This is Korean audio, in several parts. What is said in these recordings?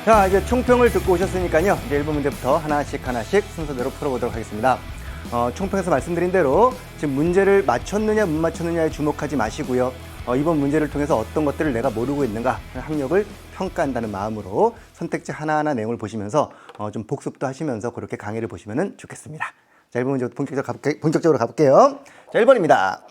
자, 이제 총평을 듣고 오셨으니까요. 이제 1번 문제부터 하나씩 순서대로 풀어보도록 하겠습니다. 총평에서 말씀드린 대로 지금 문제를 맞췄느냐 못 맞췄느냐에 주목하지 마시고요. 이번 문제를 통해서 어떤 것들을 내가 모르고 있는가 학력을 평가한다는 마음으로 선택지 하나하나 내용을 보시면서 좀 복습도 하시면서 그렇게 강의를 보시면 좋겠습니다. 자, 1번 문제부터 본격적으로 가볼게요. 자, 1번입니다.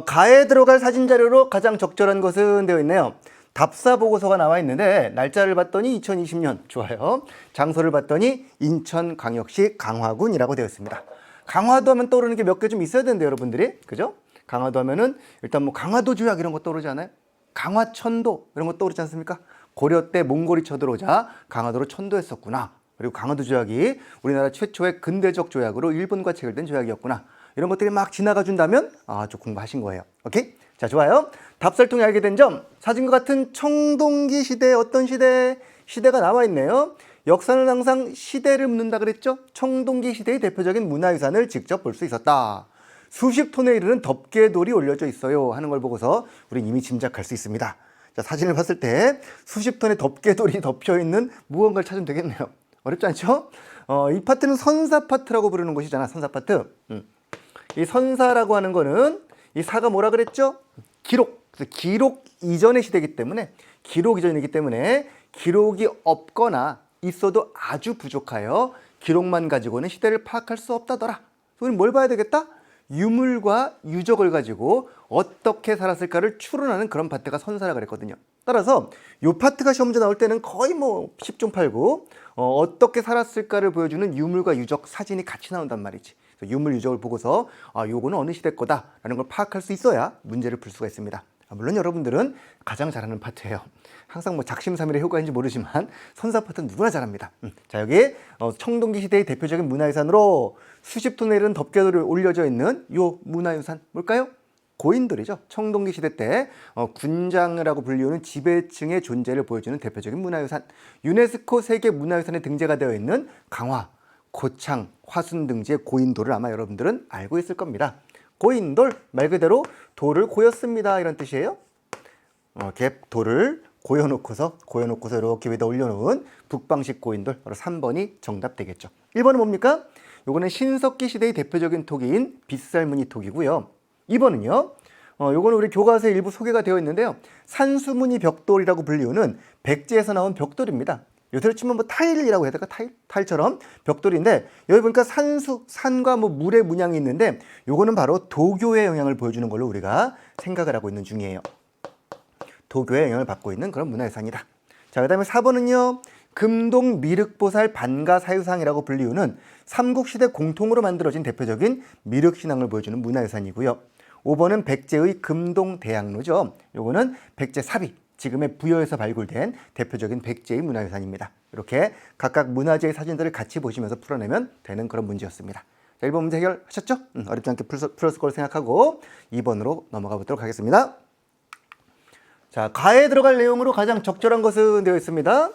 가에 들어갈 사진 자료로 가장 적절한 것은 되어 있네요. 답사 보고서가 나와 있는데 날짜를 봤더니 2020년 좋아요. 장소를 봤더니 인천광역시 강화군이라고 되어 있습니다. 강화도 하면 떠오르는 게 몇 개 좀 있어야 되는데 여러분들이 그죠? 강화도 하면은 일단 뭐 강화도 조약 이런 거 떠오르지 않아요? 강화천도 이런 거 떠오르지 않습니까? 고려 때 몽골이 쳐들어오자 강화도로 천도했었구나. 그리고 강화도 조약이 우리나라 최초의 근대적 조약으로 일본과 체결된 조약이었구나. 이런 것들이 막 지나가 준다면 좀 공부하신 거예요. 오케이? 자, 좋아요. 답사를 통해 알게 된 점, 사진과 같은 청동기 시대 어떤 시대가 나와 있네요. 역사는 항상 시대를 묻는다 그랬죠. 청동기 시대의 대표적인 문화유산을 직접 볼 수 있었다. 수십 톤에 이르는 덮개돌이 올려져 있어요 하는 걸 보고서 우린 이미 짐작할 수 있습니다. 자, 사진을 봤을 때 수십 톤의 덮개돌이 덮여있는 무언가를 찾으면 되겠네요. 어렵지 않죠? 이 파트는 선사 파트라고 부르는 곳이잖아. 선사 파트. 이 선사라고 하는 거는 이 사가 뭐라 그랬죠? 기록. 그래서 기록 이전의 시대이기 때문에 기록이 없거나 있어도 아주 부족하여 기록만 가지고는 시대를 파악할 수 없다더라. 우리는 뭘 봐야 되겠다? 유물과 유적을 가지고 어떻게 살았을까를 추론하는 그런 파트가 선사라 그랬거든요. 따라서 이 파트가 시험 문제 나올 때는 거의 뭐 10중 8구 어떻게 살았을까를 보여주는 유물과 유적 사진이 같이 나온단 말이지. 유물 유적을 보고서 요거는 어느 시대 거다라는 걸 파악할 수 있어야 문제를 풀 수가 있습니다. 물론 여러분들은 가장 잘하는 파트예요. 항상 뭐 작심삼일의 효과인지 모르지만 선사 파트는 누구나 잘합니다. 자, 여기 청동기 시대의 대표적인 문화유산으로 수십 톤에 이르는 덮개돌이 올려져 있는 요 문화유산 뭘까요? 고인돌이죠. 청동기 시대 때 군장이라고 불리우는 지배층의 존재를 보여주는 대표적인 문화유산. 유네스코 세계 문화유산에 등재가 되어 있는 강화, 고창, 화순 등지의 고인돌을 아마 여러분들은 알고 있을 겁니다. 고인돌, 말 그대로 돌을 고였습니다 이런 뜻이에요. 이렇게 돌을 고여놓고서 이렇게 위에다 올려놓은 북방식 고인돌, 바로 3번이 정답 되겠죠. 1번은 뭡니까? 요거는 신석기 시대의 대표적인 토기인 빗살무늬 토기고요. 2번은요. 요거는 우리 교과서에 일부 소개가 되어 있는데요. 산수무늬 벽돌이라고 불리우는 백제에서 나온 벽돌입니다. 요새로 치면 뭐 타일이라고 해야 될까? 타일처럼 벽돌인데 여기 보니까 산과 뭐 물의 문양이 있는데 요거는 바로 도교의 영향을 보여주는 걸로 우리가 생각을 하고 있는 중이에요. 도교의 영향을 받고 있는 그런 문화유산이다. 자, 그 다음에 4번은요. 금동 미륵보살 반가사유상이라고 불리우는 삼국시대 공통으로 만들어진 대표적인 미륵신앙을 보여주는 문화유산이고요. 5번은 백제의 금동대학로죠. 요거는 백제 사비, 지금의 부여에서 발굴된 대표적인 백제의 문화유산입니다. 이렇게 각각 문화재의 사진들을 같이 보시면서 풀어내면 되는 그런 문제였습니다. 자, 1번 문제 해결하셨죠? 어렵지 않게 풀었을 거로 생각하고 2번으로 넘어가 보도록 하겠습니다. 자, 가에 들어갈 내용으로 가장 적절한 것은 되어 있습니다.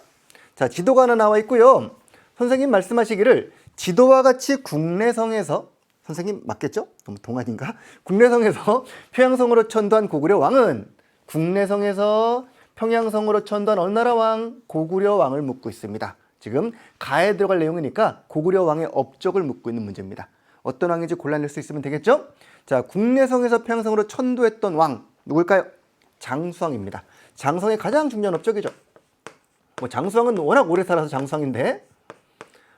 자, 지도가 하나 나와 있고요. 선생님 말씀하시기를 지도와 같이 국내성에서, 선생님 맞겠죠? 너무 동안인가? 국내성에서 평양성으로 천도한 고구려 왕은 국내성에서 평양성으로 천도한 어느 나라 왕? 고구려 왕을 묻고 있습니다. 지금 가에 들어갈 내용이니까 고구려 왕의 업적을 묻고 있는 문제입니다. 어떤 왕인지 골라낼 수 있으면 되겠죠? 자, 국내성에서 평양성으로 천도했던 왕 누굴까요? 장수왕입니다. 장수왕의 가장 중요한 업적이죠. 뭐 장수왕은 워낙 오래 살아서 장수왕인데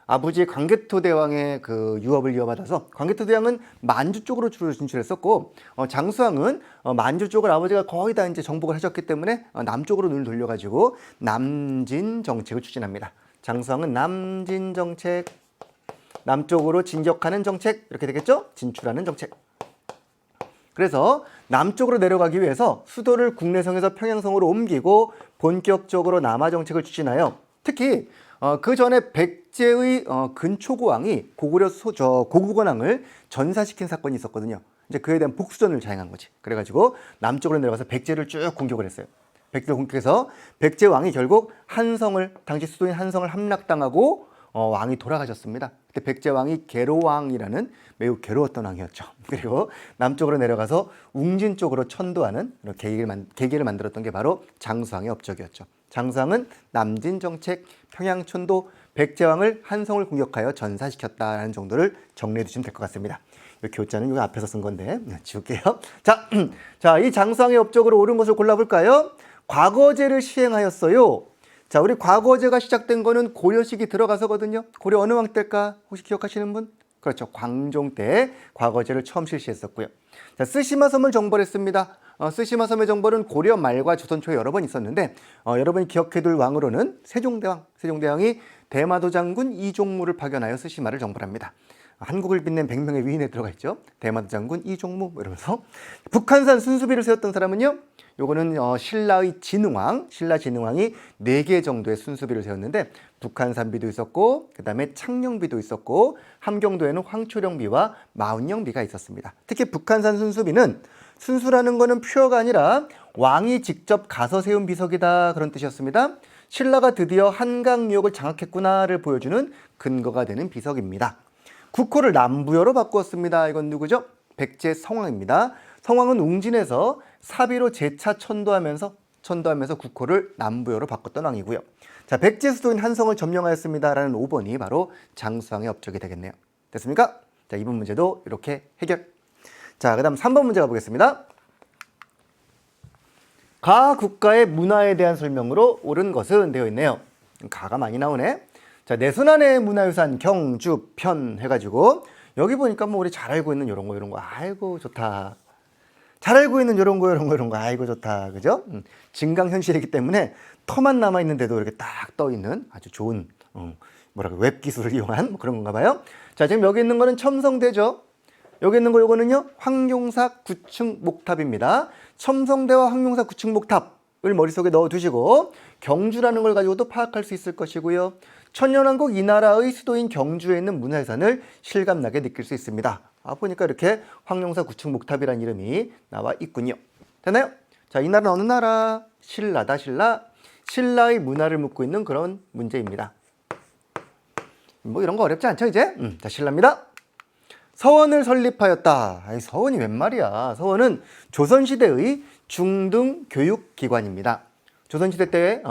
아버지 광개토 대왕의 그 유업을 이어받아서 광개토 대왕은 만주 쪽으로 주로 진출했었고 장수왕은 만주 쪽을 아버지가 거의 다 이제 정복을 하셨기 때문에 남쪽으로 눈을 돌려가지고 남진 정책을 추진합니다. 장수왕은 남진 정책, 남쪽으로 진격하는 정책 이렇게 되겠죠? 진출하는 정책. 그래서 남쪽으로 내려가기 위해서 수도를 국내성에서 평양성으로 옮기고 본격적으로 남하 정책을 추진하여 특히 그 전에 백제의 근초고왕이 고구려 고구건왕을 전사시킨 사건이 있었거든요. 이제 그에 대한 복수전을 자행한 거지. 그래가지고 남쪽으로 내려가서 백제를 쭉 공격을 했어요. 백제를 공격해서 백제 왕이 결국 한성을, 당시 수도인 한성을 함락당하고 왕이 돌아가셨습니다. 그때 백제왕이 계로왕이라는 매우 괴로웠던 왕이었죠. 그리고 남쪽으로 내려가서 웅진 쪽으로 천도하는 계기를 만들었던 게 바로 장수왕의 업적이었죠. 장수왕은 남진 정책, 평양 천도, 백제왕을 한성을 공격하여 전사시켰다는 정도를 정리해 두시면 될 것 같습니다. 이 교자는 여기 앞에서 쓴 건데 지울게요. 자, 이 장수왕의 업적으로 옳은 것을 골라볼까요? 과거제를 시행하였어요. 자, 우리 과거제가 시작된 거는 고려식이 들어가서거든요. 고려 어느 왕 때일까? 혹시 기억하시는 분? 그렇죠. 광종 때 과거제를 처음 실시했었고요. 자, 쓰시마섬을 정벌했습니다. 쓰시마섬의 정벌은 고려 말과 조선 초에 여러 번 있었는데 여러분이 기억해둘 왕으로는 세종대왕이 대마도 장군 이종무를 파견하여 쓰시마를 정벌합니다. 한국을 빛낸 100명의 위인에 들어가 있죠. 대마도 장군 이종무 이러면서 북한산 순수비를 세웠던 사람은요. 요거는 신라의 신라 진흥왕이 4개 정도의 순수비를 세웠는데 북한산비도 있었고 그다음에 창녕비도 있었고 함경도에는 황초령비와 마운령비가 있었습니다. 특히 북한산 순수비는 순수라는 거는 퓨어가 아니라 왕이 직접 가서 세운 비석이다 그런 뜻이었습니다. 신라가 드디어 한강 유역을 장악했구나를 보여주는 근거가 되는 비석입니다. 국호를 남부여로 바꾸었습니다. 이건 누구죠? 백제 성왕입니다. 성왕은 웅진에서 사비로 재차 천도하면서 국호를 남부여로 바꿨던 왕이고요. 자, 백제 수도인 한성을 점령하였습니다라는 5번이 바로 장수왕의 업적이 되겠네요. 됐습니까? 자, 2번 문제도 이렇게 해결. 자, 그다음 3번 문제 가보겠습니다. 가 국가의 문화에 대한 설명으로 옳은 것은 되어 있네요. 가가 많이 나오네. 자, 내순환의 문화유산 경주 편 해가지고 여기 보니까 뭐 우리 잘 알고 있는 이런 거 아이고 좋다. 잘 알고 있는 이런 거 아이고 좋다. 그죠? 증강현실이기 때문에 터만 남아 있는데도 이렇게 딱 떠 있는 아주 좋은 웹 기술을 이용한 뭐 그런 건가 봐요. 자, 지금 여기 있는 거는 첨성대죠. 여기 있는 거 요거는요. 황룡사 9층 목탑입니다. 첨성대와 황룡사 9층 목탑을 머릿속에 넣어 두시고 경주라는 걸 가지고도 파악할 수 있을 것이고요. 천년왕국 이 나라의 수도인 경주에 있는 문화유산을 실감나게 느낄 수 있습니다. 보니까 이렇게 황룡사 9층 목탑이라는 이름이 나와 있군요. 되나요? 자, 이 나라는 어느 나라? 신라다, 신라. 신라의 문화를 묻고 있는 그런 문제입니다. 뭐 이런 거 어렵지 않죠, 이제? 자, 신라입니다. 서원을 설립하였다. 서원이 웬 말이야? 서원은 조선시대의 중등 교육기관입니다. 조선시대 때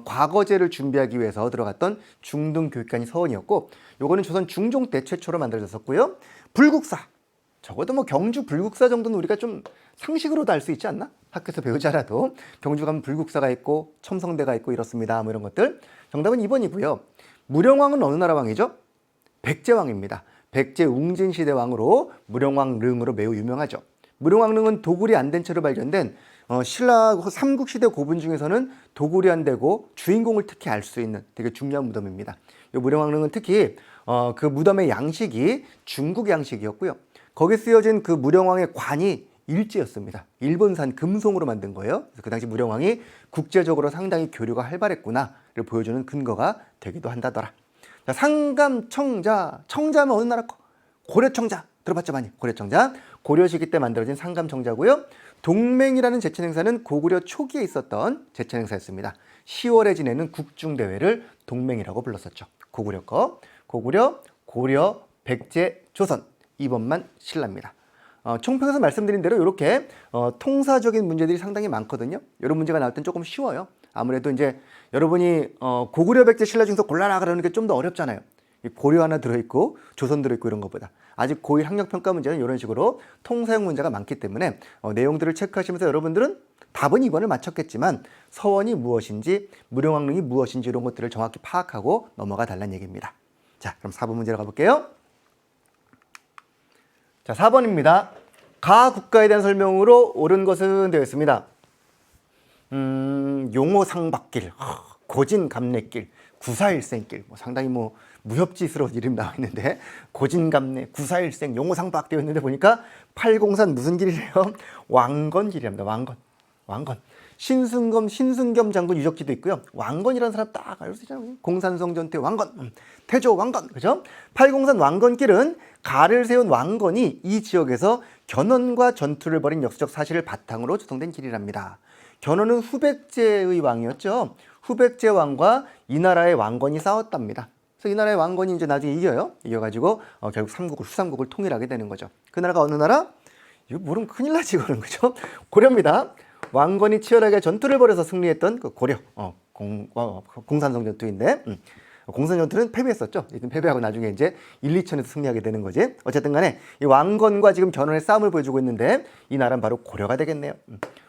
과거제를 준비하기 위해서 들어갔던 중등교육관이 서원이었고 요거는 조선 중종 때 최초로 만들어졌었고요. 불국사, 적어도 뭐 경주 불국사 정도는 우리가 좀 상식으로도 알 수 있지 않나? 학교에서 배우지 않아도 경주 가면 불국사가 있고 첨성대가 있고 이렇습니다. 뭐 이런 것들. 정답은 2번이고요. 무령왕은 어느 나라 왕이죠? 백제왕입니다. 백제 웅진시대 왕으로 무령왕릉으로 매우 유명하죠. 무령왕릉은 도굴이 안 된 채로 발견된 신라 삼국시대 고분 중에서는 도굴이 안 되고 주인공을 특히 알 수 있는 되게 중요한 무덤입니다. 이 무령왕릉은 특히 그 무덤의 양식이 중국 양식이었고요. 거기 쓰여진 그 무령왕의 관이 일제였습니다. 일본산 금송으로 만든 거예요. 그래서 그 당시 무령왕이 국제적으로 상당히 교류가 활발했구나를 보여주는 근거가 되기도 한다더라. 자, 상감청자, 청자면 어느 나라 거? 고려청자 들어봤죠 많이? 고려청자. 고려 시기 때 만들어진 상감청자고요. 동맹이라는 제천 행사는 고구려 초기에 있었던 제천 행사였습니다. 10월에 지내는 국중대회를 동맹이라고 불렀었죠. 고구려 거. 고구려, 고려, 백제, 조선. 2번만 신라입니다. 총평에서 말씀드린 대로 이렇게 통사적인 문제들이 상당히 많거든요. 이런 문제가 나올 땐 조금 쉬워요. 아무래도 이제 여러분이 고구려, 백제, 신라 중에서 골라라 그러는 게 좀 더 어렵잖아요. 고려 하나 들어있고 조선 들어있고 이런 것보다. 아직 고1 학력평가 문제는 이런 식으로 통사형 문제가 많기 때문에 내용들을 체크하시면서 여러분들은 답은 2번을 맞췄겠지만 서원이 무엇인지 무령왕릉이 무엇인지 이런 것들을 정확히 파악하고 넘어가 달라는 얘기입니다. 자, 그럼 4번 문제로 가볼게요. 자, 4번입니다. 가 국가에 대한 설명으로 옳은 것은 되어 있습니다. 용호상박길, 고진감래길, 구사일생길, 상당히 무협지스러운 이름이 나와 있는데 고진감래, 구사일생, 용호상박 되어 있는데 보니까 팔공산 무슨 길이래요? 왕건길이랍니다. 왕건. 신승겸 장군 유적지도 있고요. 왕건이라는 사람 딱 알고 있잖아요. 공산성 전투 왕건, 태조 왕건, 그죠? 팔공산 왕건길은 가를 세운 왕건이 이 지역에서 견훤과 전투를 벌인 역사적 사실을 바탕으로 조성된 길이랍니다. 견훤은 후백제의 왕이었죠. 후백제 왕과 이 나라의 왕건이 싸웠답니다. 그래서 이 나라의 왕건이 이제 나중에 이겨요. 이겨가지고 결국 후삼국을 통일하게 되는 거죠. 그 나라가 어느 나라? 이거 모르면 큰일 나지 그런 거죠. 고려입니다. 왕건이 치열하게 전투를 벌여서 승리했던 그 고려 공산성 전투인데 공산 전투는 패배했었죠. 패배하고 나중에 이제 1, 2천에서 승리하게 되는 거지. 어쨌든 간에 이 왕건과 지금 견훤의 싸움을 보여주고 있는데 이 나라는 바로 고려가 되겠네요.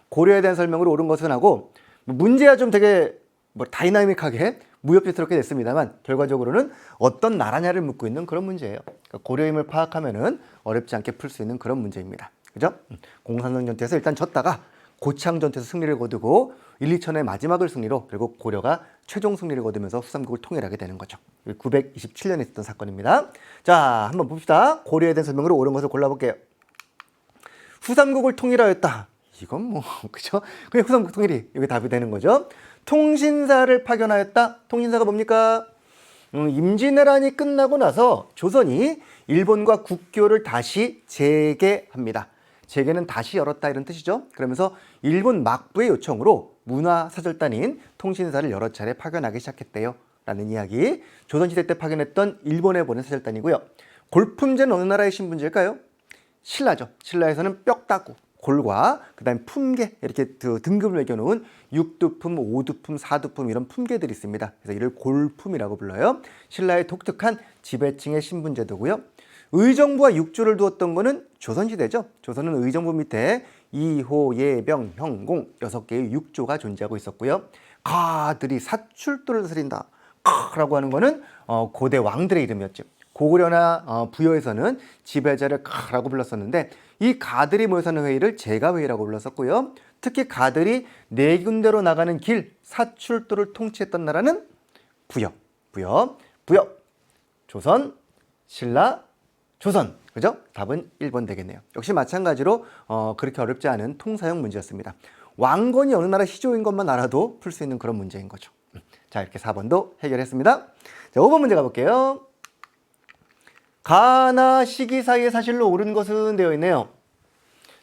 고려에 대한 설명으로 옳은 것은 하고 문제야 좀 되게 다이나믹하게 무협지스럽게 됐습니다만 결과적으로는 어떤 나라냐를 묻고 있는 그런 문제예요. 그러니까 고려임을 파악하면은 어렵지 않게 풀 수 있는 그런 문제입니다. 그죠? 공산성 전투에서 일단 졌다가 고창 전투에서 승리를 거두고 1, 2천의 마지막을 승리로 결국 고려가 최종 승리를 거두면서 후삼국을 통일하게 되는 거죠. 927년에 있었던 사건입니다. 자, 한번 봅시다. 고려에 대한 설명으로 옳은 것을 골라볼게요. 후삼국을 통일하였다. 이건 뭐 그죠? 그냥 후삼국 통일이 이게 답이 되는 거죠. 통신사를 파견하였다. 통신사가 뭡니까? 임진왜란이 끝나고 나서 조선이 일본과 국교를 다시 재개합니다. 재개는 다시 열었다 이런 뜻이죠. 그러면서 일본 막부의 요청으로 문화사절단인 통신사를 여러 차례 파견하기 시작했대요. 라는 이야기. 조선시대 때 파견했던 일본에 보낸 사절단이고요. 골품제는 어느 나라의 신분제일까요? 신라죠. 신라에서는 뼈따구, 골과 그다음에 품계 이렇게 등급을 매겨놓은 6두품, 5두품, 4두품 이런 품계들이 있습니다. 그래서 이를 골품이라고 불러요. 신라의 독특한 지배층의 신분제도고요. 의정부와 육조를 두었던 거는 조선시대죠. 조선은 의정부 밑에 이호, 예병, 형공 6개의 육조가 존재하고 있었고요. 가들이 사출도를 다스린다 라고 하는 거는 고대 왕들의 이름이었죠. 고구려나 부여에서는 지배자를 가라고 불렀었는데 이 가들이 모여 사는 회의를 제가회의라고 불렀었고요. 특히 가들이 4군데로 나가는 길 사출도를 통치했던 나라는 부여, 조선, 신라, 조선. 그죠? 답은 1번 되겠네요. 역시 마찬가지로 그렇게 어렵지 않은 통사형 문제였습니다. 왕건이 어느 나라 시조인 것만 알아도 풀 수 있는 그런 문제인 거죠. 자, 이렇게 4번도 해결했습니다. 자, 5번 문제 가볼게요. 가나 시기 사이의 사실로 옳은 것은 되어 있네요.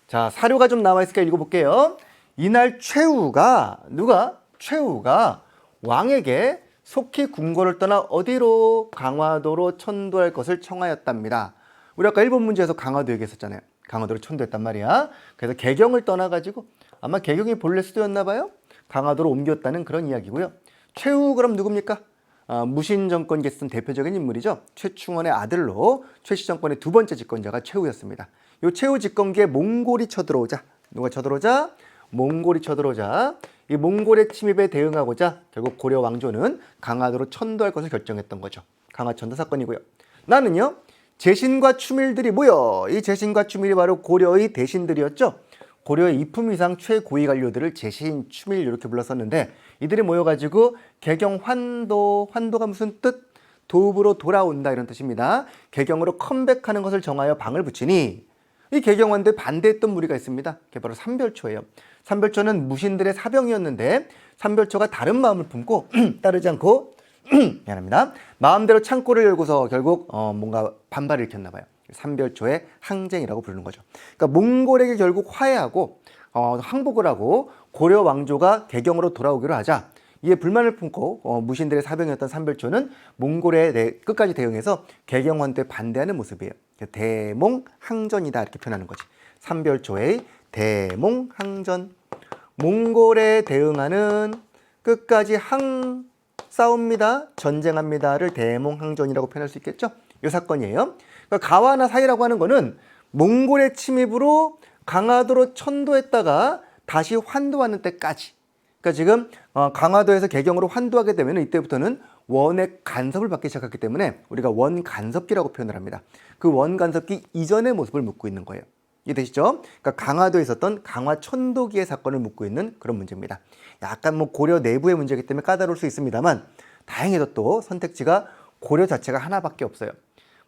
자, 사료가 좀 나와 있으니까 읽어볼게요. 이날 최후가 왕에게 속히 궁궐을 떠나 어디로? 강화도로 천도할 것을 청하였답니다. 우리 아까 1번 문제에서 강화도 얘기했었잖아요. 강화도로 천도했단 말이야. 그래서 개경을 떠나가지고 아마 개경이 본래 수도였나 봐요. 강화도로 옮겼다는 그런 이야기고요. 최후 그럼 누굽니까? 무신 정권기에 있었던 대표적인 인물이죠. 최충원의 아들로 최씨 정권의 두 번째 집권자가 최후였습니다. 이 최후 집권기에 몽골이 쳐들어오자. 누가 쳐들어오자? 몽골이 쳐들어오자. 이 몽골의 침입에 대응하고자 결국 고려 왕조는 강화도로 천도할 것을 결정했던 거죠. 강화천도 사건이고요. 나는요. 제신과 추밀들이 뭐여? 이 제신과 추밀이 바로 고려의 대신들이었죠. 고려의 2품 이상 최고위 관료들을 제신, 추밀 이렇게 불렀었는데 이들이 모여가지고 개경 환도가 무슨 뜻? 도읍으로 돌아온다 이런 뜻입니다. 개경으로 컴백하는 것을 정하여 방을 붙이니 이 개경환도에 반대했던 무리가 있습니다. 그게 바로 삼별초예요. 삼별초는 무신들의 사병이었는데 삼별초가 다른 마음을 품고 따르지 않고 미안합니다. 마음대로 창고를 열고서 결국 뭔가 반발을 일으켰나 봐요. 삼별초의 항쟁이라고 부르는 거죠. 그러니까 몽골에게 결국 화해하고 항복을 하고 고려 왕조가 개경으로 돌아오기로 하자 이에 불만을 품고 무신들의 사병이었던 삼별초는 몽골에 끝까지 대응해서 개경환도에 반대하는 모습이에요. 대몽항전이다 이렇게 표현하는 거지. 삼별초의 대몽항전. 몽골에 대응하는 끝까지 싸웁니다. 전쟁합니다를 대몽항전이라고 표현할 수 있겠죠. 이 사건이에요. 그러니까 가와나 사이라고 하는 거는 몽골의 침입으로 강화도로 천도했다가 다시 환도하는 때까지. 그러니까 지금 강화도에서 개경으로 환도하게 되면 이때부터는 원의 간섭을 받기 시작했기 때문에 우리가 원간섭기라고 표현을 합니다. 그 원간섭기 이전의 모습을 묻고 있는 거예요. 이해되시죠? 그러니까 강화도에 있었던 강화천도기의 사건을 묻고 있는 그런 문제입니다. 약간 고려 내부의 문제이기 때문에 까다로울 수 있습니다만 다행히도 또 선택지가 고려 자체가 하나밖에 없어요.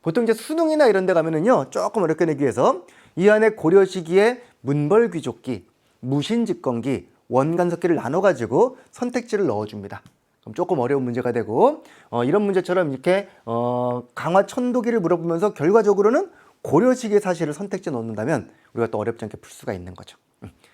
보통 이제 수능이나 이런 데 가면은요 조금 어렵게 내기 위해서 이 안에 고려 시기에 문벌귀족기, 무신집권기, 원간섭기를 나눠가지고 선택지를 넣어줍니다. 그럼 조금 어려운 문제가 되고 이런 문제처럼 이렇게 강화천도기를 물어보면서 결과적으로는 고려 시기의 사실을 선택지에 넣는다면 우리가 또 어렵지 않게 풀 수가 있는 거죠.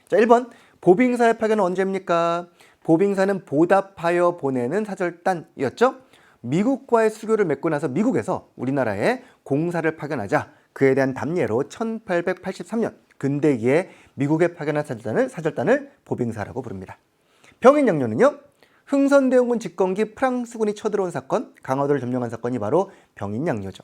자, 1번 보빙사의 파견은 언제입니까? 보빙사는 보답하여 보내는 사절단이었죠. 미국과의 수교를 맺고 나서 미국에서 우리나라에 공사를 파견하자 그에 대한 답례로 1883년 근대기에 미국에 파견한 사절단을 보빙사라고 부릅니다. 병인양요는요. 흥선대원군 집권기 프랑스군이 쳐들어온 사건, 강화도를 점령한 사건이 바로 병인양요죠.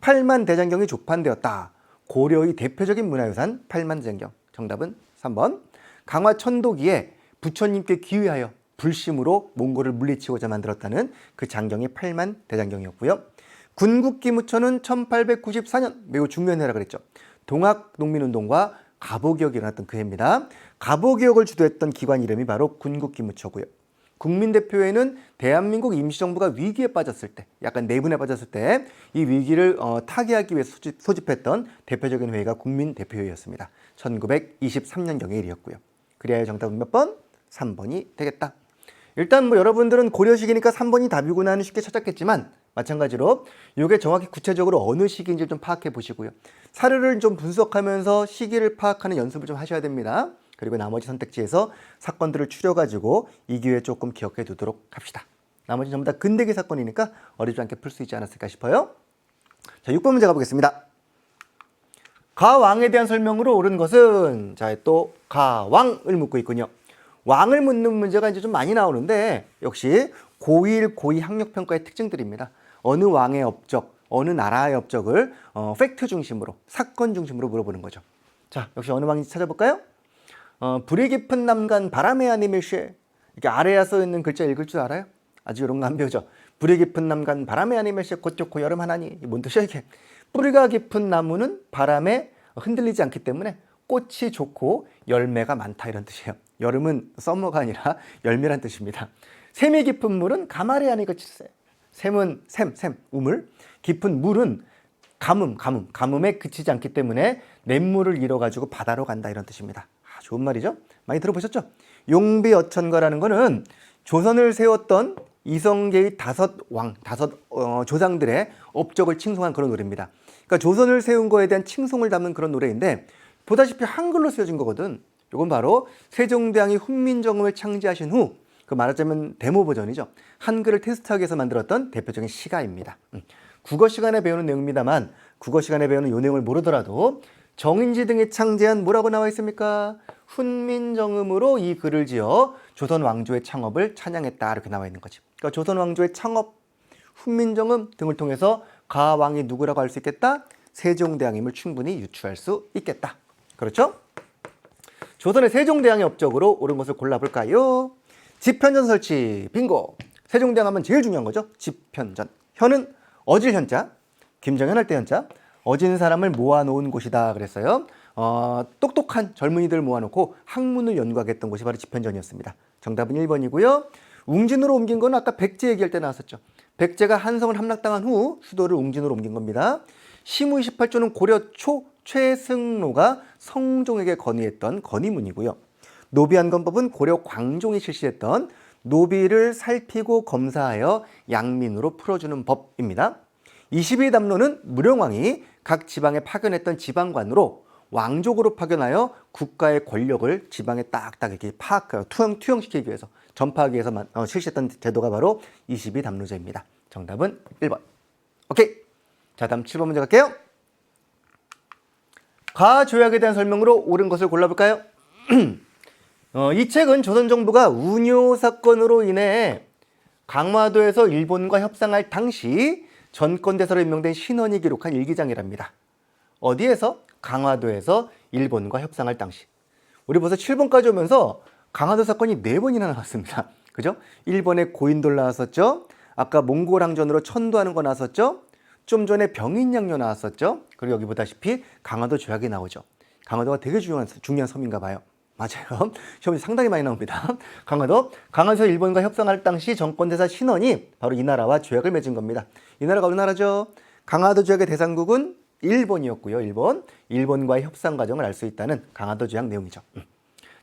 팔만대장경이 조판되었다. 고려의 대표적인 문화유산 팔만대장경. 정답은 3번. 강화 천도기에 부처님께 기위하여 불심으로 몽골을 물리치고자 만들었다는 그 장경이 팔만대장경이었고요. 군국기무처는 1894년 매우 중요한 해라 그랬죠. 동학농민운동과 갑오개혁이 일어났던 그 해입니다. 갑오개혁을 주도했던 기관 이름이 바로 군국기무처고요. 국민대표회는 대한민국 임시정부가 위기에 빠졌을 때, 약간 내분에 빠졌을 때 이 위기를 타개하기 위해서 소집했던 대표적인 회의가 국민대표회의였습니다. 1923년경의 일이었고요. 그래야 정답은 몇 번? 3번이 되겠다. 일단 여러분들은 고려시기니까 3번이 답이구나 하는 쉽게 찾았겠지만 마찬가지로 이게 정확히 구체적으로 어느 시기인지 좀 파악해 보시고요. 사례를 좀 분석하면서 시기를 파악하는 연습을 좀 하셔야 됩니다. 그리고 나머지 선택지에서 사건들을 추려가지고 이 기회에 조금 기억해 두도록 합시다. 나머지 전부 다 근대기 사건이니까 어렵지 않게 풀 수 있지 않았을까 싶어요. 자, 6번 문제 가보겠습니다. 가왕에 대한 설명으로 옳은 것은 또 가왕을 묻고 있군요. 왕을 묻는 문제가 이제 좀 많이 나오는데 역시 고1, 고2 학력평가의 특징들입니다. 어느 왕의 업적, 어느 나라의 업적을 팩트 중심으로, 사건 중심으로 물어보는 거죠. 자, 역시 어느 왕인지 찾아볼까요? 불이 깊은 남간 바람의 아니밀쉐. 이렇게 아래에 써 있는 글자 읽을 줄 알아요? 아주 이런 거 안 배우죠. 불이 깊은 남간 바람의 아니밀쉐 곧 좋고 여름 하나니. 뭔 뜻이야 이게? 뿌리가 깊은 나무는 바람에 흔들리지 않기 때문에 꽃이 좋고 열매가 많다 이런 뜻이에요. 여름은 썸머가 아니라 열매란 뜻입니다. 샘이 깊은 물은 가마레 아니가 칠세. 샘은 샘, 우물. 깊은 물은 가뭄에 그치지 않기 때문에 냇물을 잃어가지고 바다로 간다 이런 뜻입니다. 좋은 말이죠? 많이 들어보셨죠? 용비어천가라는 거는 조선을 세웠던 이성계의 다섯 조상들의 업적을 칭송한 그런 노래입니다. 그러니까 조선을 세운 거에 대한 칭송을 담은 그런 노래인데 보다시피 한글로 쓰여진 거거든. 이건 바로 세종대왕이 훈민정음을 창제하신 후 그 말하자면 데모 버전이죠. 한글을 테스트하기 위해서 만들었던 대표적인 시가입니다. 국어 시간에 배우는 내용입니다만 국어 시간에 배우는 이 내용을 모르더라도 정인지 등이 창제한 뭐라고 나와 있습니까? 훈민정음으로 이 글을 지어 조선 왕조의 창업을 찬양했다 이렇게 나와 있는 거지. 그러니까 조선 왕조의 창업, 훈민정음 등을 통해서 가왕이 누구라고 할 수 있겠다? 세종대왕임을 충분히 유추할 수 있겠다. 그렇죠? 조선의 세종대왕의 업적으로 옳은 것을 골라볼까요? 집현전 설치, 빙고. 세종대왕 하면 제일 중요한 거죠. 집현전. 현은 어질 현자, 김정현 할 때 현자. 어진 사람을 모아놓은 곳이다 그랬어요. 똑똑한 젊은이들 모아놓고 학문을 연구하겠던 곳이 바로 집현전이었습니다. 정답은 1번이고요. 웅진으로 옮긴 건 아까 백제 얘기할 때 나왔었죠. 백제가 한성을 함락당한 후 수도를 웅진으로 옮긴 겁니다. 시무 28조는 고려 초 최승로가 성종에게 건의했던 건의문이고요. 노비안건법은 고려 광종이 실시했던 노비를 살피고 검사하여 양민으로 풀어주는 법입니다. 22담로는 무령왕이 각 지방에 파견했던 지방관으로 왕족으로 파견하여 국가의 권력을 지방에 딱딱 이렇게 투영시키기 위해서 전파하기 위해서 실시했던 제도가 바로 22담로제입니다. 정답은 1번. 오케이. 자, 다음 7번 문제 갈게요. 가조약에 대한 설명으로 옳은 것을 골라볼까요? 이 책은 조선 정부가 운요 사건으로 인해 강화도에서 일본과 협상할 당시 전권대사로 임명된 신원이 기록한 일기장이랍니다. 어디에서? 강화도에서 일본과 협상할 당시. 우리 벌써 7번까지 오면서 강화도 사건이 4번이나 나왔습니다. 그죠? 일본의 고인돌 나왔었죠? 아까 몽골 항전으로 천도하는 거 나왔었죠? 좀 전에 병인양요 나왔었죠? 그리고 여기 보다시피 강화도 조약이 나오죠. 강화도가 되게 중요한 섬인가 봐요. 맞아요. 시험이 상당히 많이 나옵니다. 강화도에서 일본과 협상할 당시 정권대사 신원이 바로 이 나라와 조약을 맺은 겁니다. 이 나라가 어느 나라죠? 강화도 조약의 대상국은 일본이었고요. 일본과의 협상 과정을 알 수 있다는 강화도 조약 내용이죠.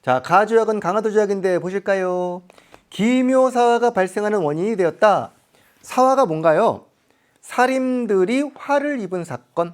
자, 가조약은 강화도 조약인데 보실까요? 기묘사화가 발생하는 원인이 되었다. 사화가 뭔가요? 사림들이 화를 입은 사건.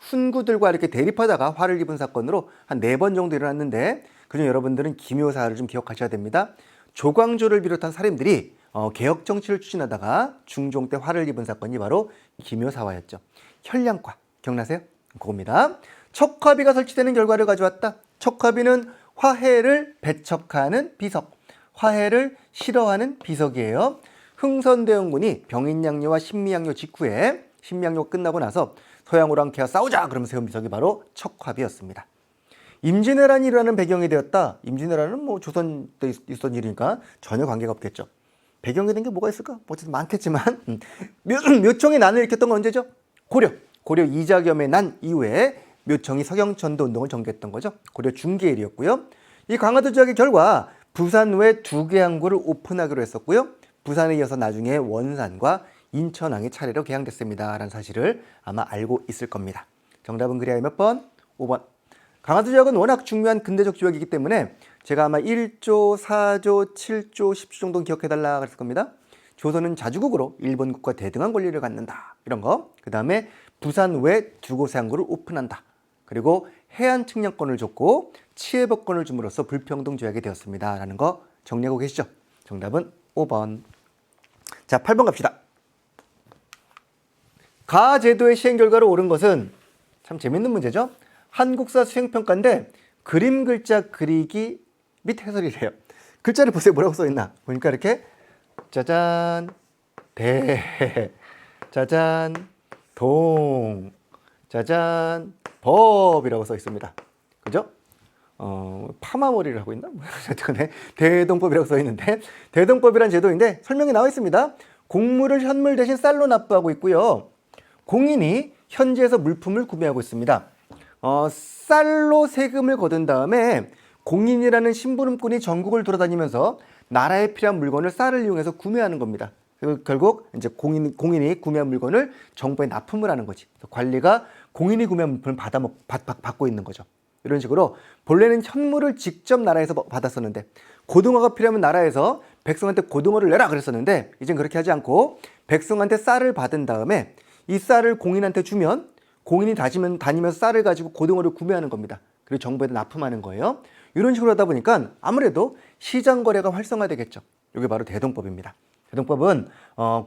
훈구들과 이렇게 대립하다가 화를 입은 사건으로 한 4번 정도 일어났는데 그중 여러분들은 기묘사화를 좀 기억하셔야 됩니다. 조광조를 비롯한 사림들이 개혁 정치를 추진하다가 중종 때 화를 입은 사건이 바로 김효사화였죠. 현량과 기억나세요? 그겁니다. 척화비가 설치되는 결과를 가져왔다. 척화비는 화해를 배척하는 비석, 화해를 싫어하는 비석이에요. 흥선대원군이 병인양요와 신미양요 직후에 신미양요 끝나고 나서 서양으로 함께 싸우자 그러면서 세운 비석이 바로 척화비였습니다. 임진왜란이 일어나는 배경이 되었다. 임진왜란은 뭐 조선 때 있었던 일이니까 전혀 관계가 없겠죠. 배경이 된 게 뭐가 있을까? 뭐 어쨌든 많겠지만 묘청이 난을 일으켰던 건 언제죠? 고려 이자겸의 난 이후에 묘청이 서경천도 운동을 전개했던 거죠. 고려 중계일이었고요. 이 강화도 조약의 결과 부산 외 2개 항구를 오픈하기로 했었고요. 부산에 이어서 나중에 원산과 인천항이 차례로 개항됐습니다. 라는 사실을 아마 알고 있을 겁니다. 정답은 그래야 몇 번? 5번. 강화도 조약은 워낙 중요한 근대적 조약이기 때문에 제가 아마 1조, 4조, 7조, 10조 정도는 기억해달라 그랬을 겁니다. 조선은 자주국으로 일본국과 대등한 권리를 갖는다. 이런 거. 그 다음에 부산 외 2곳의 항구를 오픈한다. 그리고 해안 측량권을 줬고 치해법권을 줌으로써 불평등 조약이 되었습니다. 라는 거 정리하고 계시죠? 정답은 5번. 자, 8번 갑시다. 가제도의 시행 결과로 옳은 것은 참 재밌는 문제죠. 한국사 수행평가인데 그림 글자 그리기 및 해설이래요. 글자를 보세요. 뭐라고 써있나. 보니까 이렇게 짜잔 대 짜잔 동 짜잔 법이라고 써 있습니다. 그죠? 파마머리를 하고 있나? 대동법이라고 써 있는데 대동법이란 제도인데 설명이 나와 있습니다. 곡물을 현물 대신 쌀로 납부하고 있고요. 공인이 현지에서 물품을 구매하고 있습니다. 쌀로 세금을 거둔 다음에 공인이라는 심부름꾼이 전국을 돌아다니면서 나라에 필요한 물건을 쌀을 이용해서 구매하는 겁니다. 결국 이제 공인이 구매한 물건을 정부에 납품을 하는 거지. 관리가 공인이 구매한 물품을 받고 있는 거죠. 이런 식으로 본래는 현물을 직접 나라에서 받았었는데 고등어가 필요하면 나라에서 백성한테 고등어를 내라 그랬었는데 이젠 그렇게 하지 않고 백성한테 쌀을 받은 다음에 이 쌀을 공인한테 주면 공인이 다니면서 쌀을 가지고 고등어를 구매하는 겁니다. 그리고 정부에다 납품하는 거예요. 이런 식으로 하다 보니까 아무래도 시장 거래가 활성화되겠죠. 이게 바로 대동법입니다. 대동법은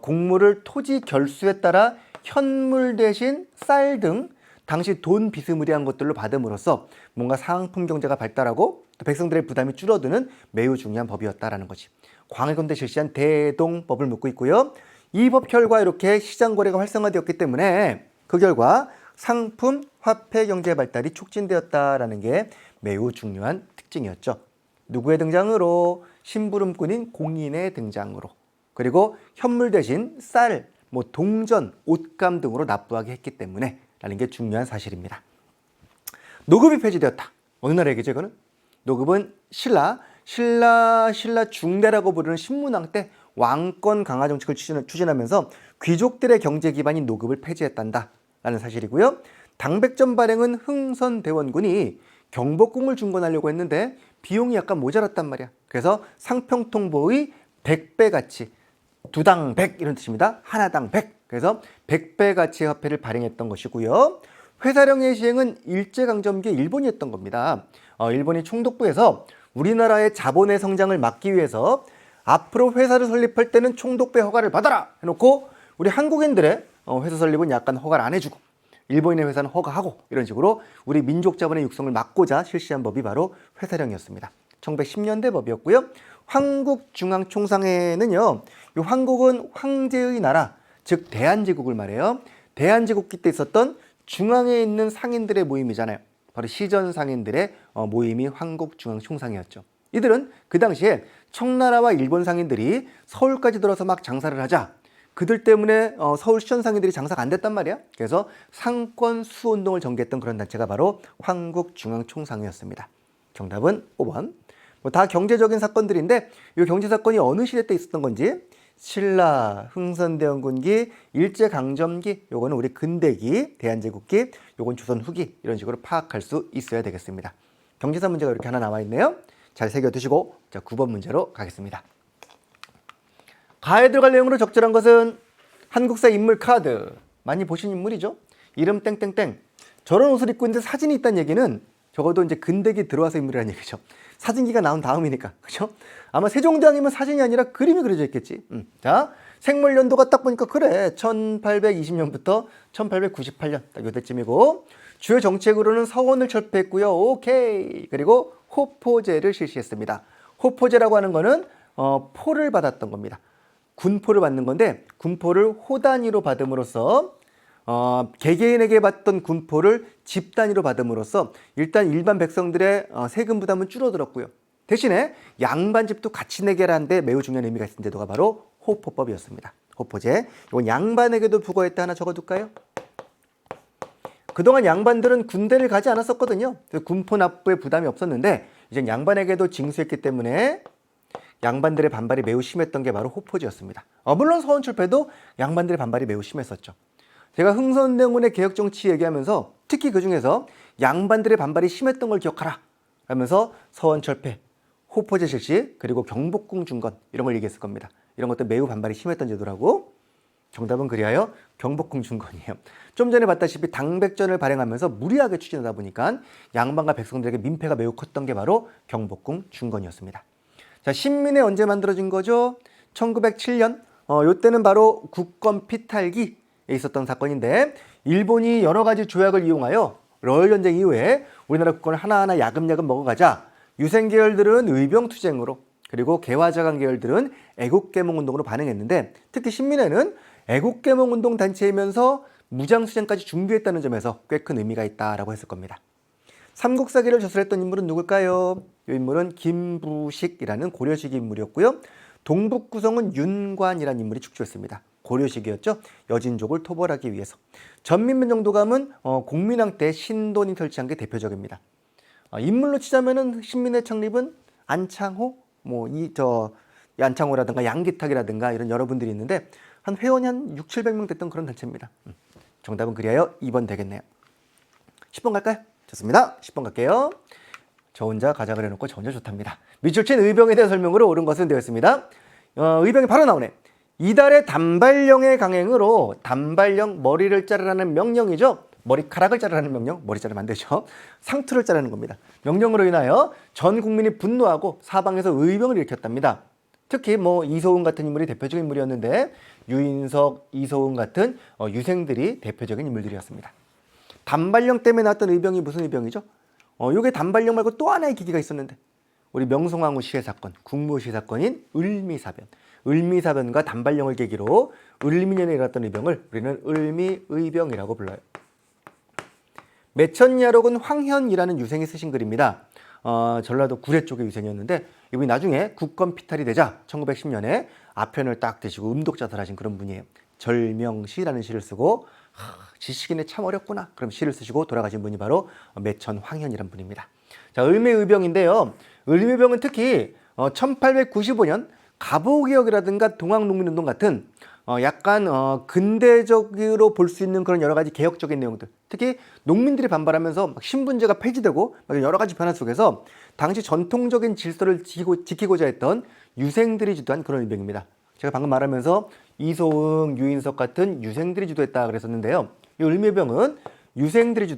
곡물을 토지 결수에 따라 현물 대신 쌀 등 당시 돈 비스무리한 것들로 받음으로써 뭔가 상품 경제가 발달하고 또 백성들의 부담이 줄어드는 매우 중요한 법이었다라는 거지. 광해군대 실시한 대동법을 묻고 있고요. 이 법 결과 이렇게 시장 거래가 활성화되었기 때문에 그 결과 상품, 화폐 경제 발달이 촉진되었다라는 게 매우 중요한 특징이었죠. 누구의 등장으로? 심부름꾼인 공인의 등장으로. 그리고 현물 대신 쌀, 동전, 옷감 등으로 납부하게 했기 때문에 라는 게 중요한 사실입니다. 노급이 폐지되었다. 어느 나라 얘기죠, 이거는? 노급은 신라 중대라고 부르는 신문왕 때 왕권 강화 정책을 추진하면서 귀족들의 경제 기반인 노급을 폐지했단다 라는 사실이고요. 당백전 발행은 흥선대원군이 경복궁을 중건하려고 했는데 비용이 약간 모자랐단 말이야. 그래서 상평통보의 100배 가치, 두당 100 이런 뜻입니다. 하나당 100. 그래서 100배 가치의 화폐를 발행했던 것이고요. 회사령의 시행은 일제강점기에 일본이 했던 겁니다. 일본이 총독부에서 우리나라의 자본의 성장을 막기 위해서 앞으로 회사를 설립할 때는 총독부의 허가를 받아라 해놓고 우리 한국인들의 회사 설립은 약간 허가를 안 해주고 일본인의 회사는 허가하고 이런 식으로 우리 민족 자본의 육성을 막고자 실시한 법이 바로 회사령이었습니다. 1910년대 법이었고요. 황국중앙총상회는요. 이 황국은 황제의 나라, 즉 대한제국을 말해요. 대한제국기 때 있었던 중앙에 있는 상인들의 모임이잖아요. 바로 시전 상인들의 모임이 황국중앙총상회였죠. 이들은 그 당시에 청나라와 일본 상인들이 서울까지 들어서 막 장사를 하자. 그들 때문에 서울 시전 상인들이 장사가 안 됐단 말이야. 그래서 상권 수운동을 전개했던 그런 단체가 바로 황국중앙총상회였습니다. 정답은 5번. 다 경제적인 사건들인데 이 경제 사건이 어느 시대 때 있었던 건지 신라, 흥선대원군기, 일제강점기, 요거는 우리 근대기, 대한제국기, 요건 조선 후기 이런 식으로 파악할 수 있어야 되겠습니다. 경제사 문제가 이렇게 하나 나와 있네요. 잘 새겨두시고 자 9번 문제로 가겠습니다. 가에 들어갈 내용으로 적절한 것은 한국사 인물 카드. 많이 보신 인물이죠. 이름 땡땡땡. 저런 옷을 입고 있는데 사진이 있다는 얘기는 적어도 이제 근대기 들어와서 인물이라는 얘기죠. 사진기가 나온 다음이니까. 그죠? 아마 세종대왕이면 사진이 아니라 그림이 그려져 있겠지. 자, 생물 연도가 딱 보니까 그래. 1820년부터 1898년 딱 요때쯤이고 주요 정책으로는 서원을 철폐했고요. 오케이. 그리고 호포제를 실시했습니다. 호포제라고 하는 거는 포를 받았던 겁니다. 군포를 받는 건데 군포를 호 단위로 받음으로써 개개인에게 받던 군포를 집 단위로 받음으로써 일단 일반 백성들의 세금 부담은 줄어들었고요. 대신에 양반집도 같이 내게 하는데 매우 중요한 의미가 있는 제도가 바로 호포법이었습니다. 호포제. 이건 양반에게도 부과했다 하나 적어둘까요? 그동안 양반들은 군대를 가지 않았었거든요. 군포 납부에 부담이 없었는데 이제 양반에게도 징수했기 때문에 양반들의 반발이 매우 심했던 게 바로 호포제였습니다. 물론 서원철폐도 양반들의 반발이 매우 심했었죠. 제가 흥선대원군의 개혁정치 얘기하면서 특히 그중에서 양반들의 반발이 심했던 걸 기억하라 하면서 서원철폐, 호포제 실시, 그리고 경복궁 중건 이런 걸 얘기했을 겁니다. 이런 것도 매우 반발이 심했던 제도라고. 정답은 그리하여 경복궁 중건이에요. 좀 전에 봤다시피 당백전을 발행하면서 무리하게 추진하다 보니까 양반과 백성들에게 민폐가 매우 컸던 게 바로 경복궁 중건이었습니다. 자, 신민회 언제 만들어진 거죠? 1907년. 이때는 바로 국권 피탈기에 있었던 사건인데 일본이 여러 가지 조약을 이용하여 러일전쟁 이후에 우리나라 국권을 하나하나 야금야금 먹어가자 유생 계열들은 의병투쟁으로 그리고 개화자강 계열들은 애국개몽운동으로 반응했는데 특히 신민회는 애국개몽운동 단체이면서 무장수쟁까지 준비했다는 점에서 꽤 큰 의미가 있다라고 했을 겁니다. 삼국사기를 저술했던 인물은 누굴까요? 이 인물은 김부식이라는 고려시기 인물이었고요. 동북구성은 윤관이라는 인물이 축조했습니다. 고려시기였죠. 여진족을 토벌하기 위해서. 전민면정도감은 공민왕 때 신돈이 설치한 게 대표적입니다. 인물로 치자면은 신민회 창립은 안창호, 안창호라든가 양기탁이라든가 이런 여러분들이 있는데 한 회원이 한 600~700명 됐던 그런 단체입니다. 정답은 그리하여 2번 되겠네요. 10번 갈까요? 좋습니다. 10번 갈게요. 저 혼자 가작을 해놓고 저 혼자 좋답니다. 밑줄 친 의병에 대한 설명으로 옳은 것은 되었습니다. 의병이 바로 나오네. 이달의 단발령의 강행으로 단발령 머리를 자르라는 명령이죠. 머리카락을 자르라는 명령, 머리 자르면 안 되죠. 상투를 자르는 겁니다. 명령으로 인하여 전 국민이 분노하고 사방에서 의병을 일으켰답니다. 특히 이소은 같은 인물이 대표적인 인물이었는데 유인석, 이소은 같은 유생들이 대표적인 인물들이었습니다. 단발령 때문에 나왔던 의병이 무슨 의병이죠? 이게 단발령 말고 또 하나의 기기가 있었는데 우리 명성황후 시해 사건, 국무시해 사건인 을미사변. 을미사변과 단발령을 계기로 을미년에 일어났던 의병을 우리는 을미의병이라고 불러요. 매천야록은 황현이라는 유생이 쓰신 글입니다. 전라도 구례 쪽의 유생이었는데 이분이 나중에 국권 피탈이 되자 1910년에 아편을 딱 드시고 음독자살하신 그런 분이에요. 절명시라는 시를 쓰고 지식인에 참 어렵구나 그럼 시를 쓰시고 돌아가신 분이 바로 매천 황현이라는 분입니다. 자, 을미의병인데요. 을미의병은 특히 1895년 갑오개혁이라든가 동학농민운동 같은 약간 근대적으로 볼 수 있는 그런 여러 가지 개혁적인 내용들, 특히 농민들이 반발하면서 막 신분제가 폐지되고 여러 가지 변화 속에서 당시 전통적인 질서를 지키고자 했던 유생들이 주도한 그런 의병입니다. 제가 방금 말하면서 이소응, 유인석 같은 유생들이 주도했다 그랬었는데요. 이 을미병은 유생들이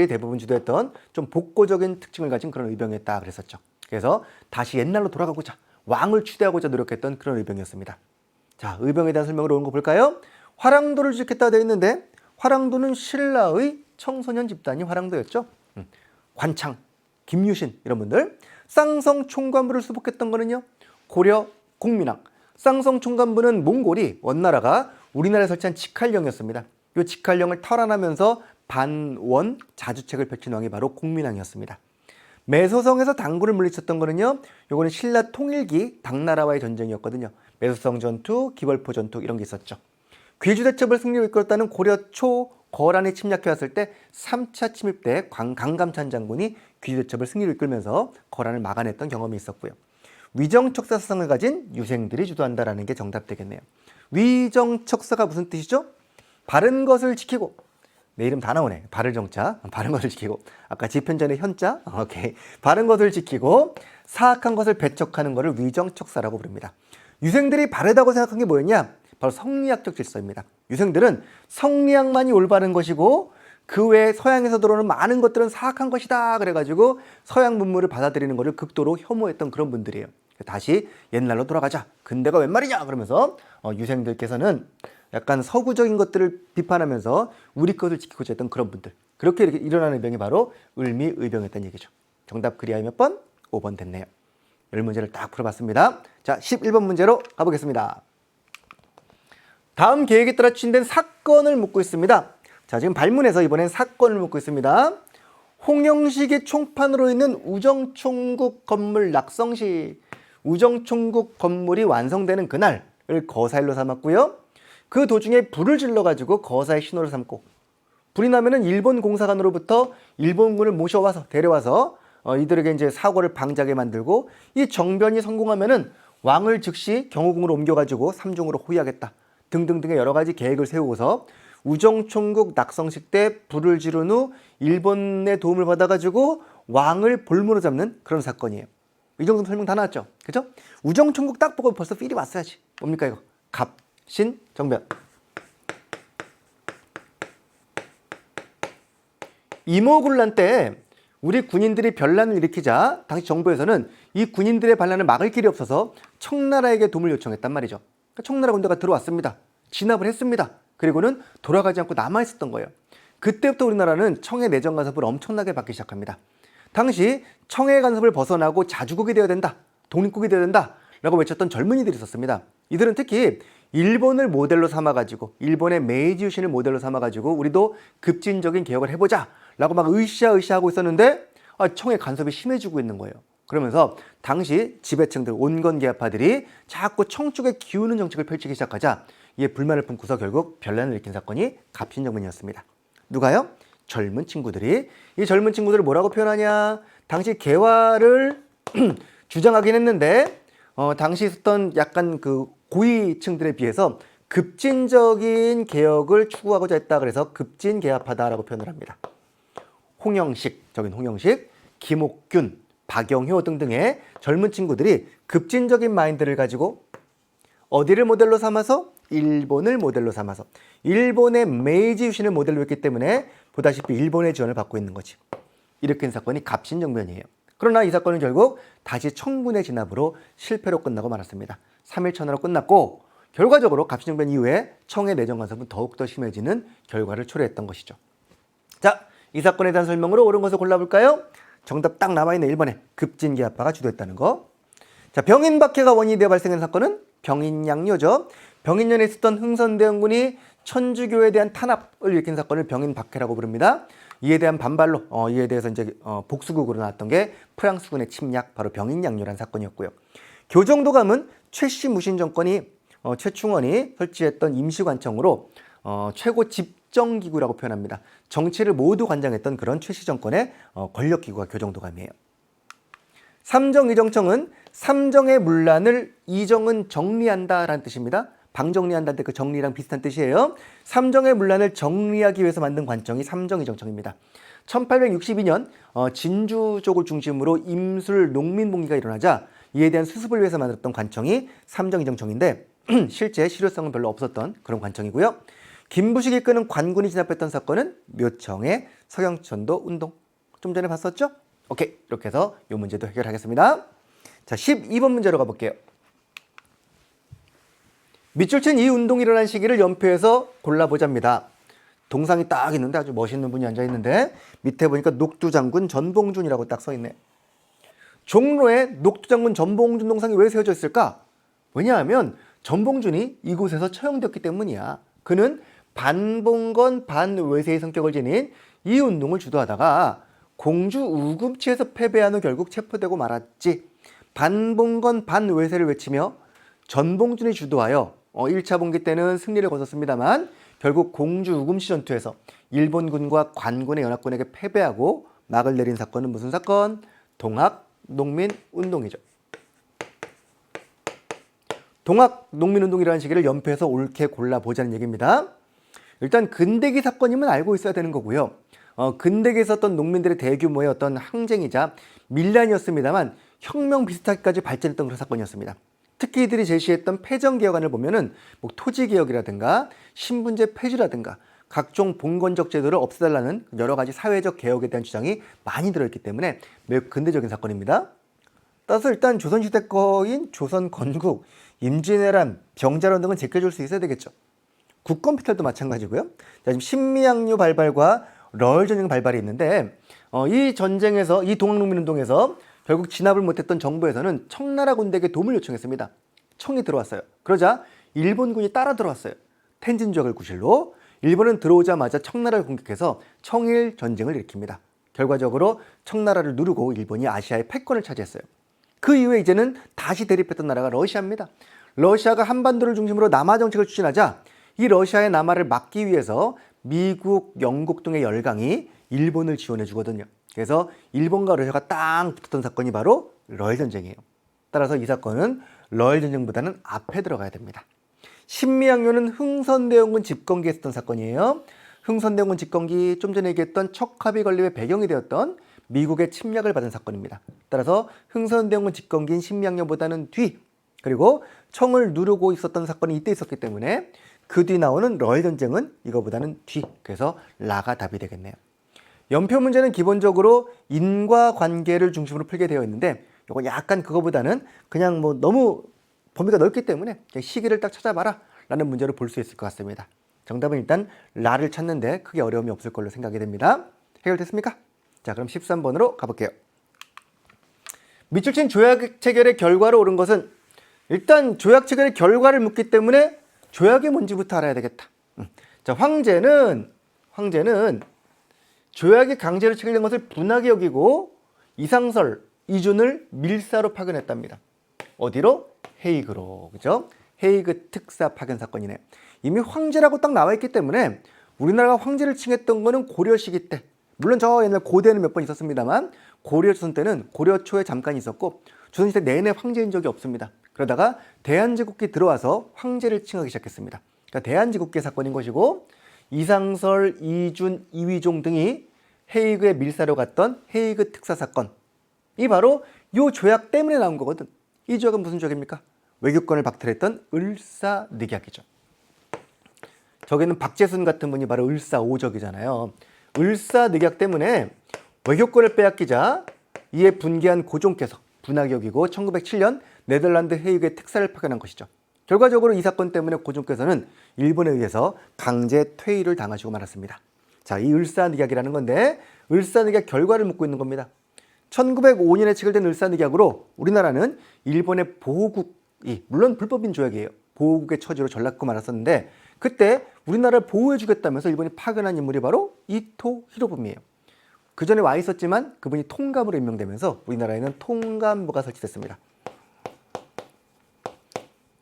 대부분 주도했던 좀 복고적인 특징을 가진 그런 의병이었다 그랬었죠. 그래서 다시 옛날로 돌아가고자 왕을 추대하고자 노력했던 그런 의병이었습니다. 자, 의병에 대한 설명을 온 거 볼까요? 화랑도를 주직했다 되어 있는데 화랑도는 신라의 청소년 집단이 화랑도였죠. 관창, 김유신 이런 분들. 쌍성 총관부를 수복했던 거는요. 고려 공민왕. 쌍성 총관부는 몽골이 원나라가 우리나라에 설치한 직할령이었습니다. 이 직할령을 탈환하면서 반원 자주책을 펼친 왕이 바로 공민왕이었습니다. 매소성에서 당구를 물리쳤던 거는요. 요거는 신라 통일기 당나라와의 전쟁이었거든요. 매소성 전투, 기벌포 전투 이런 게 있었죠. 귀주대첩을 승리로 이끌었다는 고려 초 거란이 침략해왔을 때 3차 침입 때 강감찬 장군이 귀주대첩을 승리로 이끌면서 거란을 막아냈던 경험이 있었고요. 위정척사성을 가진 유생들이 주도한다라는 게 정답 되겠네요. 위정척사가 무슨 뜻이죠? 바른 것을 지키고, 내 이름 다 나오네. 바를 정자, 바른 것을 지키고. 아까 지편전의 현자, 오케이. 바른 것을 지키고 사악한 것을 배척하는 것을 위정척사라고 부릅니다. 유생들이 바르다고 생각한 게 뭐였냐? 바로 성리학적 질서입니다. 유생들은 성리학만이 올바른 것이고 그 외에 서양에서 들어오는 많은 것들은 사악한 것이다 그래가지고 서양 문물을 받아들이는 것을 극도로 혐오했던 그런 분들이에요. 다시 옛날로 돌아가자. 근대가 웬 말이냐 그러면서 유생들께서는 약간 서구적인 것들을 비판하면서 우리 것을 지키고자 했던 그런 분들. 그렇게 이렇게 일어나는 병이 바로 을미의병이었다는 얘기죠. 정답 그리하여 몇 번? 5번 됐네요. 10문제를 딱 풀어봤습니다. 자, 11번 문제로 가보겠습니다. 다음 계획에 따라 추진된 사건을 묻고 있습니다. 자, 지금 발문에서 이번엔 사건을 묻고 있습니다. 홍영식의 총판으로 있는 우정총국 건물 낙성시. 우정총국 건물이 완성되는 그날을 거사일로 삼았고요. 그 도중에 불을 질러가지고 거사의 신호를 삼고, 불이 나면은 일본 공사관으로부터 일본군을 모셔와서 데려와서 이들에게 이제 사고를 방지하게 만들고, 이 정변이 성공하면은 왕을 즉시 경호궁으로 옮겨가지고 삼중으로 호위하겠다 등등등의 여러 가지 계획을 세우고서 우정총국 낙성식 때 불을 지른 후 일본의 도움을 받아가지고 왕을 볼모로 잡는 그런 사건이에요. 이 정도 설명 다 나왔죠? 그죠? 우정총국 딱 보고 벌써 필이 왔어야지. 뭡니까 이거? 갑신 정변. 임오군란 때 우리 군인들이 변란을 일으키자 당시 정부에서는 이 군인들의 반란을 막을 길이 없어서 청나라에게 도움을 요청했단 말이죠. 그러니까 청나라 군대가 들어왔습니다. 진압을 했습니다. 그리고는 돌아가지 않고 남아있었던 거예요. 그때부터 우리나라는 청해 내정 간섭을 엄청나게 받기 시작합니다. 당시 청해 간섭을 벗어나고 자주국이 되어야 된다, 독립국이 되어야 된다 라고 외쳤던 젊은이들이 있었습니다. 이들은 특히 일본을 모델로 삼아가지고, 일본의 메이지 유신을 모델로 삼아가지고 우리도 급진적인 개혁을 해보자 라고 막 으쌰으쌰하고 있었는데 청해 간섭이 심해지고 있는 거예요. 그러면서 당시 지배층들, 온건계파들이 자꾸 청 쪽에 기우는 정책을 펼치기 시작하자 이에 불만을 품고서 결국 변란을 일으킨 사건이 갑신정변이었습니다. 누가요? 젊은 친구들이. 이 젊은 친구들을 뭐라고 표현하냐? 당시 개화를 주장하긴 했는데 당시 있었던 약간 그 고위층들에 비해서 급진적인 개혁을 추구하고자 했다. 그래서 급진개합하다라고 표현을 합니다. 홍영식, 저긴 홍영식, 김옥균, 박영효 등등의 젊은 친구들이 급진적인 마인드를 가지고 어디를 모델로 삼아서? 일본을 모델로 삼아서 일본의 메이지 유신을 모델로 했기 때문에 보다시피 일본의 지원을 받고 있는 거지. 일으킨 사건이 갑신정변이에요. 그러나 이 사건은 결국 다시 청군의 진압으로 실패로 끝나고 말았습니다. 3.1천하로 끝났고 결과적으로 갑신정변 이후에 청해 내정 간섭은 더욱더 심해지는 결과를 초래했던 것이죠. 자, 이 사건에 대한 설명으로 옳은 것을 골라볼까요? 정답 딱 남아있는 1번에 급진개합파가 주도했다는 거. 자, 병인박해가 원인이 되어 발생한 사건은 병인양요죠. 병인년에 있었던 흥선대원군이 천주교에 대한 탄압을 일으킨 사건을 병인박해라고 부릅니다. 이에 대한 반발로 이에 대해서 이제 복수국으로 나왔던 게 프랑스군의 침략, 바로 병인양요란 사건이었고요. 교정도감은 최씨 무신 정권이 최충원이 설치했던 임시관청으로 최고 집정기구라고 표현합니다. 정치를 모두 관장했던 그런 최씨 정권의 권력기구가 교정도감이에요. 삼정의정청은 삼정의 문란을 이정은 정리한다라는 뜻입니다. 방정리한다는 그 정리랑 비슷한 뜻이에요. 삼정의 문란을 정리하기 위해서 만든 관청이 삼정의정청입니다. 1862년 진주 쪽을 중심으로 임술 농민봉기가 일어나자 이에 대한 수습을 위해서 만들었던 관청이 삼정의정청인데 실제 실효성은 별로 없었던 그런 관청이고요. 김부식이 이끄는 관군이 진압했던 사건은 묘청의 서경천도 운동. 좀 전에 봤었죠? 오케이, 이렇게 해서 이 문제도 해결하겠습니다. 자, 12번 문제로 가볼게요. 밑줄 친 이 운동이 일어난 시기를 연표해서 골라보자입니다. 동상이 딱 있는데 아주 멋있는 분이 앉아있는데 밑에 보니까 녹두장군 전봉준이라고 딱 써있네. 종로에 녹두장군 전봉준 동상이 왜 세워져 있을까? 왜냐하면 전봉준이 이곳에서 처형되었기 때문이야. 그는 반봉건 반외세의 성격을 지닌 이 운동을 주도하다가 공주 우금치에서 패배한 후 결국 체포되고 말았지. 반봉건 반외세를 외치며 전봉준이 주도하여 1차 봉기 때는 승리를 거뒀습니다만 결국 공주 우금치 전투에서 일본군과 관군의 연합군에게 패배하고 막을 내린 사건은 무슨 사건? 동학농민운동이죠. 동학농민운동이라는 시기를 연표해서 옳게 골라보자는 얘기입니다. 일단 근대기 사건임은 알고 있어야 되는 거고요. 근대기에 있었던 농민들의 대규모의 어떤 항쟁이자 밀란이었습니다만 혁명 비슷하게까지 발전했던 그런 사건이었습니다. 특히 이들이 제시했던 패정개혁안을 보면은 뭐 토지개혁이라든가 신분제 폐지라든가 각종 봉건적 제도를 없애달라는 여러 가지 사회적 개혁에 대한 주장이 많이 들어있기 때문에 매우 근대적인 사건입니다. 따라서 일단 조선시대 거인 조선 건국, 임진왜란, 병자론 등은 제껴줄 수 있어야 되겠죠. 국권 피탈도 마찬가지고요. 자, 지금 신미양요 발발과 러일 전쟁 발발이 있는데 이 전쟁에서 이 동학농민운동에서 결국 진압을 못했던 정부에서는 청나라 군대에게 도움을 요청했습니다. 청이 들어왔어요. 그러자 일본군이 따라 들어왔어요. 텐진 지역을 구실로. 일본은 들어오자마자 청나라를 공격해서 청일 전쟁을 일으킵니다. 결과적으로 청나라를 누르고 일본이 아시아의 패권을 차지했어요. 그 이후에 이제는 다시 대립했던 나라가 러시아입니다. 러시아가 한반도를 중심으로 남하 정책을 추진하자 이 러시아의 남하를 막기 위해서 미국, 영국 등의 열강이 일본을 지원해 주거든요. 그래서 일본과 러시아가 땅 붙었던 사건이 바로 러일 전쟁이에요. 따라서 이 사건은 러일 전쟁보다는 앞에 들어가야 됩니다. 신미양요는 흥선대원군 집권기에 있었던 사건이에요. 흥선대원군 집권기 좀 전에 얘기했던 척하비 건립의 배경이 되었던 미국의 침략을 받은 사건입니다. 따라서 흥선대원군 집권기인 신미양요보다는 뒤, 그리고 청을 누르고 있었던 사건이 이때 있었기 때문에 그 뒤 나오는 러일 전쟁은 이거보다는 뒤, 그래서 라가 답이 되겠네요. 연표 문제는 기본적으로 인과관계를 중심으로 풀게 되어 있는데 이건 약간 그거보다는 그냥 뭐 너무 범위가 넓기 때문에 시기를 딱 찾아봐라 라는 문제로 볼 수 있을 것 같습니다. 정답은 일단 라를 찾는데 크게 어려움이 없을 걸로 생각이 됩니다. 해결됐습니까? 자, 그럼 13번으로 가볼게요. 밑줄 친 조약 체결의 결과로 옳은 것은 일단 조약 체결의 결과를 묻기 때문에 조약이 뭔지부터 알아야 되겠다. 자, 황제는 조약이 강제로 체결된 것을 분하게 여기고 이상설, 이준을 밀사로 파견했답니다. 어디로? 헤이그로. 그죠? 헤이그 특사 파견 사건이네. 이미 황제라고 딱 나와 있기 때문에 우리나라가 황제를 칭했던 거는 고려 시기 때. 물론 저 옛날 고대는 몇 번 있었습니다만 고려 조선 때는 고려 초에 잠깐 있었고 조선시대 내내 황제인 적이 없습니다. 그러다가 대한제국기 들어와서 황제를 칭하기 시작했습니다. 그러니까 대한제국기 사건인 것이고 이상설, 이준, 이휘종 등이 헤이그에 밀사로 갔던 헤이그 특사 사건. 이 바로 이 조약 때문에 나온 거거든. 이 조약은 무슨 조약입니까? 외교권을 박탈했던 을사늑약이죠. 저기는 박재순 같은 분이 바로 을사오적이잖아요. 을사늑약 때문에 외교권을 빼앗기자 이에 분개한 고종께서 분하게 여기고 1907년 네덜란드 헤이그에 특사를 파견한 것이죠. 결과적으로 이 사건 때문에 고종께서는 일본에 의해서 강제 퇴위를 당하시고 말았습니다. 자, 이 을사늑약이라는 건데 을사늑약 결과를 묻고 있는 겁니다. 1905년에 체결된 을사늑약으로 우리나라는 일본의 보호국이, 물론 불법인 조약이에요. 보호국의 처지로 전락하고 말았었는데 그때 우리나라를 보호해주겠다면서 일본이 파견한 인물이 바로 이토 히로부미예요. 그 전에 와 있었지만 그분이 통감으로 임명되면서 우리나라에는 통감부가 설치됐습니다.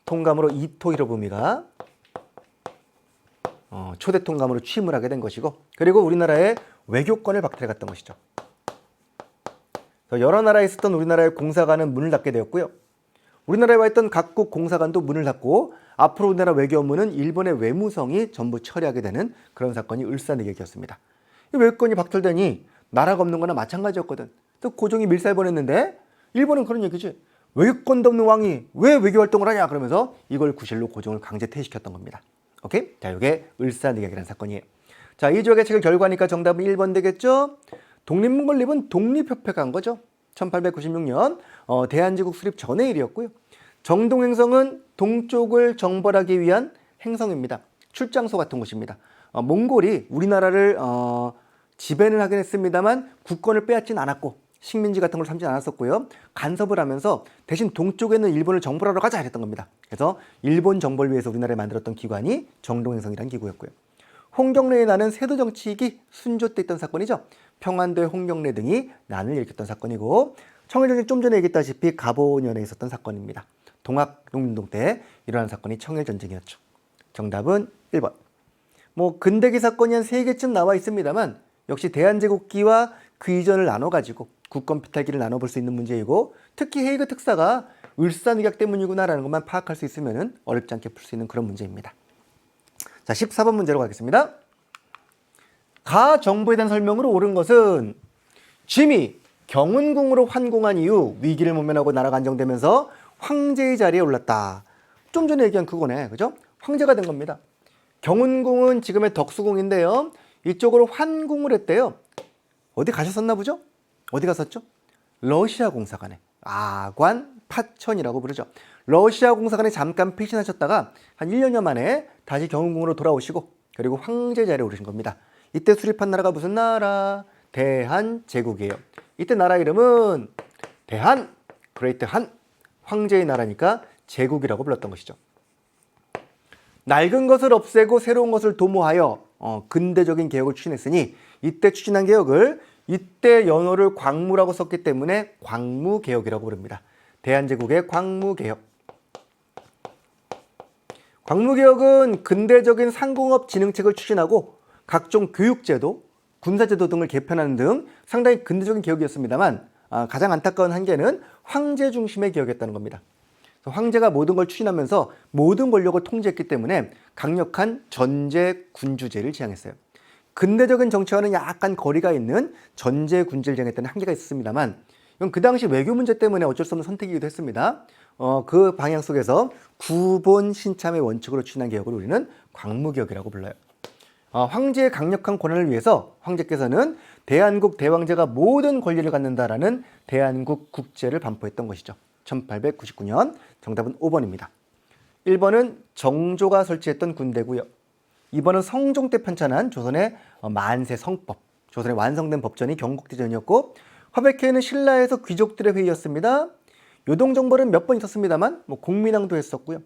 통감으로 이토 히로부미가 초대 통감으로 취임을 하게 된 것이고, 그리고 우리나라의 외교권을 박탈해갔던 것이죠. 여러 나라에 있었던 우리나라의 공사관은 문을 닫게 되었고요. 우리나라에 와 있던 각국 공사관도 문을 닫고 앞으로 우리나라 외교 업무는 일본의 외무성이 전부 처리하게 되는 그런 사건이 을사늑약이었습니다. 이 외교권이 박탈되니 나라가 없는 거나 마찬가지였거든. 또 고종이 밀사해 보냈는데 일본은 그런 얘기지. 외교권도 없는 왕이 왜 외교활동을 하냐 그러면서 이걸 구실로 고종을 강제 퇴위시켰던 겁니다. 오케이? 자, 이게 을사늑약이라는 사건이에요. 자, 이 조약의 체결 결과니까 정답은 1번 되겠죠? 독립문건립은 독립협회가 한 거죠. 1896년 대한제국 수립 전의 일이었고요. 정동행성은 동쪽을 정벌하기 위한 행성입니다. 출장소 같은 곳입니다. 몽골이 우리나라를 지배는 하긴 했습니다만 국권을 빼앗진 않았고 식민지 같은 걸 삼지 않았었고요. 간섭을 하면서 대신 동쪽에 있는 일본을 정벌하러 가자 이랬던 겁니다. 그래서 일본 정벌을 위해서 우리나라에 만들었던 기관이 정동행성이라는 기구였고요. 홍경래의 난은 세도 정치익이 순조 때 있던 사건이죠. 평안도의 홍경래 등이 난을 일으켰던 사건이고, 청일전쟁 좀 전에 얘기했다시피 가보년에 있었던 사건입니다. 동학농민운동 때 일어난 사건이 청일전쟁이었죠. 정답은 1번. 뭐 근대기 사건이 한 3개쯤 나와 있습니다만 역시 대한제국기와 그 이전을 나눠가지고 국권 피탈기를 나눠볼 수 있는 문제이고, 특히 헤이그 특사가 을사늑약 때문이구나라는 것만 파악할 수 있으면 어렵지 않게 풀 수 있는 그런 문제입니다. 자, 14번 문제로 가겠습니다. 가 정부에 대한 설명으로 옳은 것은 짐이 경운궁으로 환공한 이후 위기를 모면하고 나라가 안정되면서 황제의 자리에 올랐다. 좀 전에 얘기한 그거네. 그죠? 황제가 된 겁니다. 경운궁은 지금의 덕수궁인데요. 이쪽으로 환궁을 했대요. 어디 가셨었나 보죠? 어디 갔었죠? 러시아 공사관에. 아관 파천이라고 부르죠. 러시아 공사관에 잠깐 피신하셨다가 한 1년여 만에 다시 경운궁으로 돌아오시고 그리고 황제 자리에 오르신 겁니다. 이때 수립한 나라가 무슨 나라? 대한제국이에요. 이때 나라 이름은 대한, 그레이트 한, 황제의 나라니까 제국이라고 불렀던 것이죠. 낡은 것을 없애고 새로운 것을 도모하여 근대적인 개혁을 추진했으니 이때 추진한 개혁을 이때 연호를 광무라고 썼기 때문에 광무개혁이라고 부릅니다. 대한제국의 광무개혁. 광무개혁은 근대적인 상공업 진흥책을 추진하고 각종 교육제도, 군사제도 등을 개편하는 등 상당히 근대적인 개혁이었습니다만 가장 안타까운 한계는 황제 중심의 개혁이었다는 겁니다. 황제가 모든 걸 추진하면서 모든 권력을 통제했기 때문에 강력한 전제 군주제를 지향했어요. 근대적인 정치와는 약간 거리가 있는 전제 군주제를 지향했다는 한계가 있었습니다만 이건 그 당시 외교 문제 때문에 어쩔 수 없는 선택이기도 했습니다. 그 방향 속에서 구본 신참의 원칙으로 추진한 개혁을 우리는 광무개혁이라고 불러요. 황제의 강력한 권한을 위해서 황제께서는 대한국 대왕제가 모든 권리를 갖는다라는 대한국 국제를 반포했던 것이죠. 1899년 정답은 5번입니다. 1번은 정조가 설치했던 군대고요. 2번은 성종 때 편찬한 조선의 만세 성법, 조선의 완성된 법전이 경국대전이었고 화백회의는 신라에서 귀족들의 회의였습니다. 요동정벌은 몇 번 있었습니다만 공민왕도 했었고요.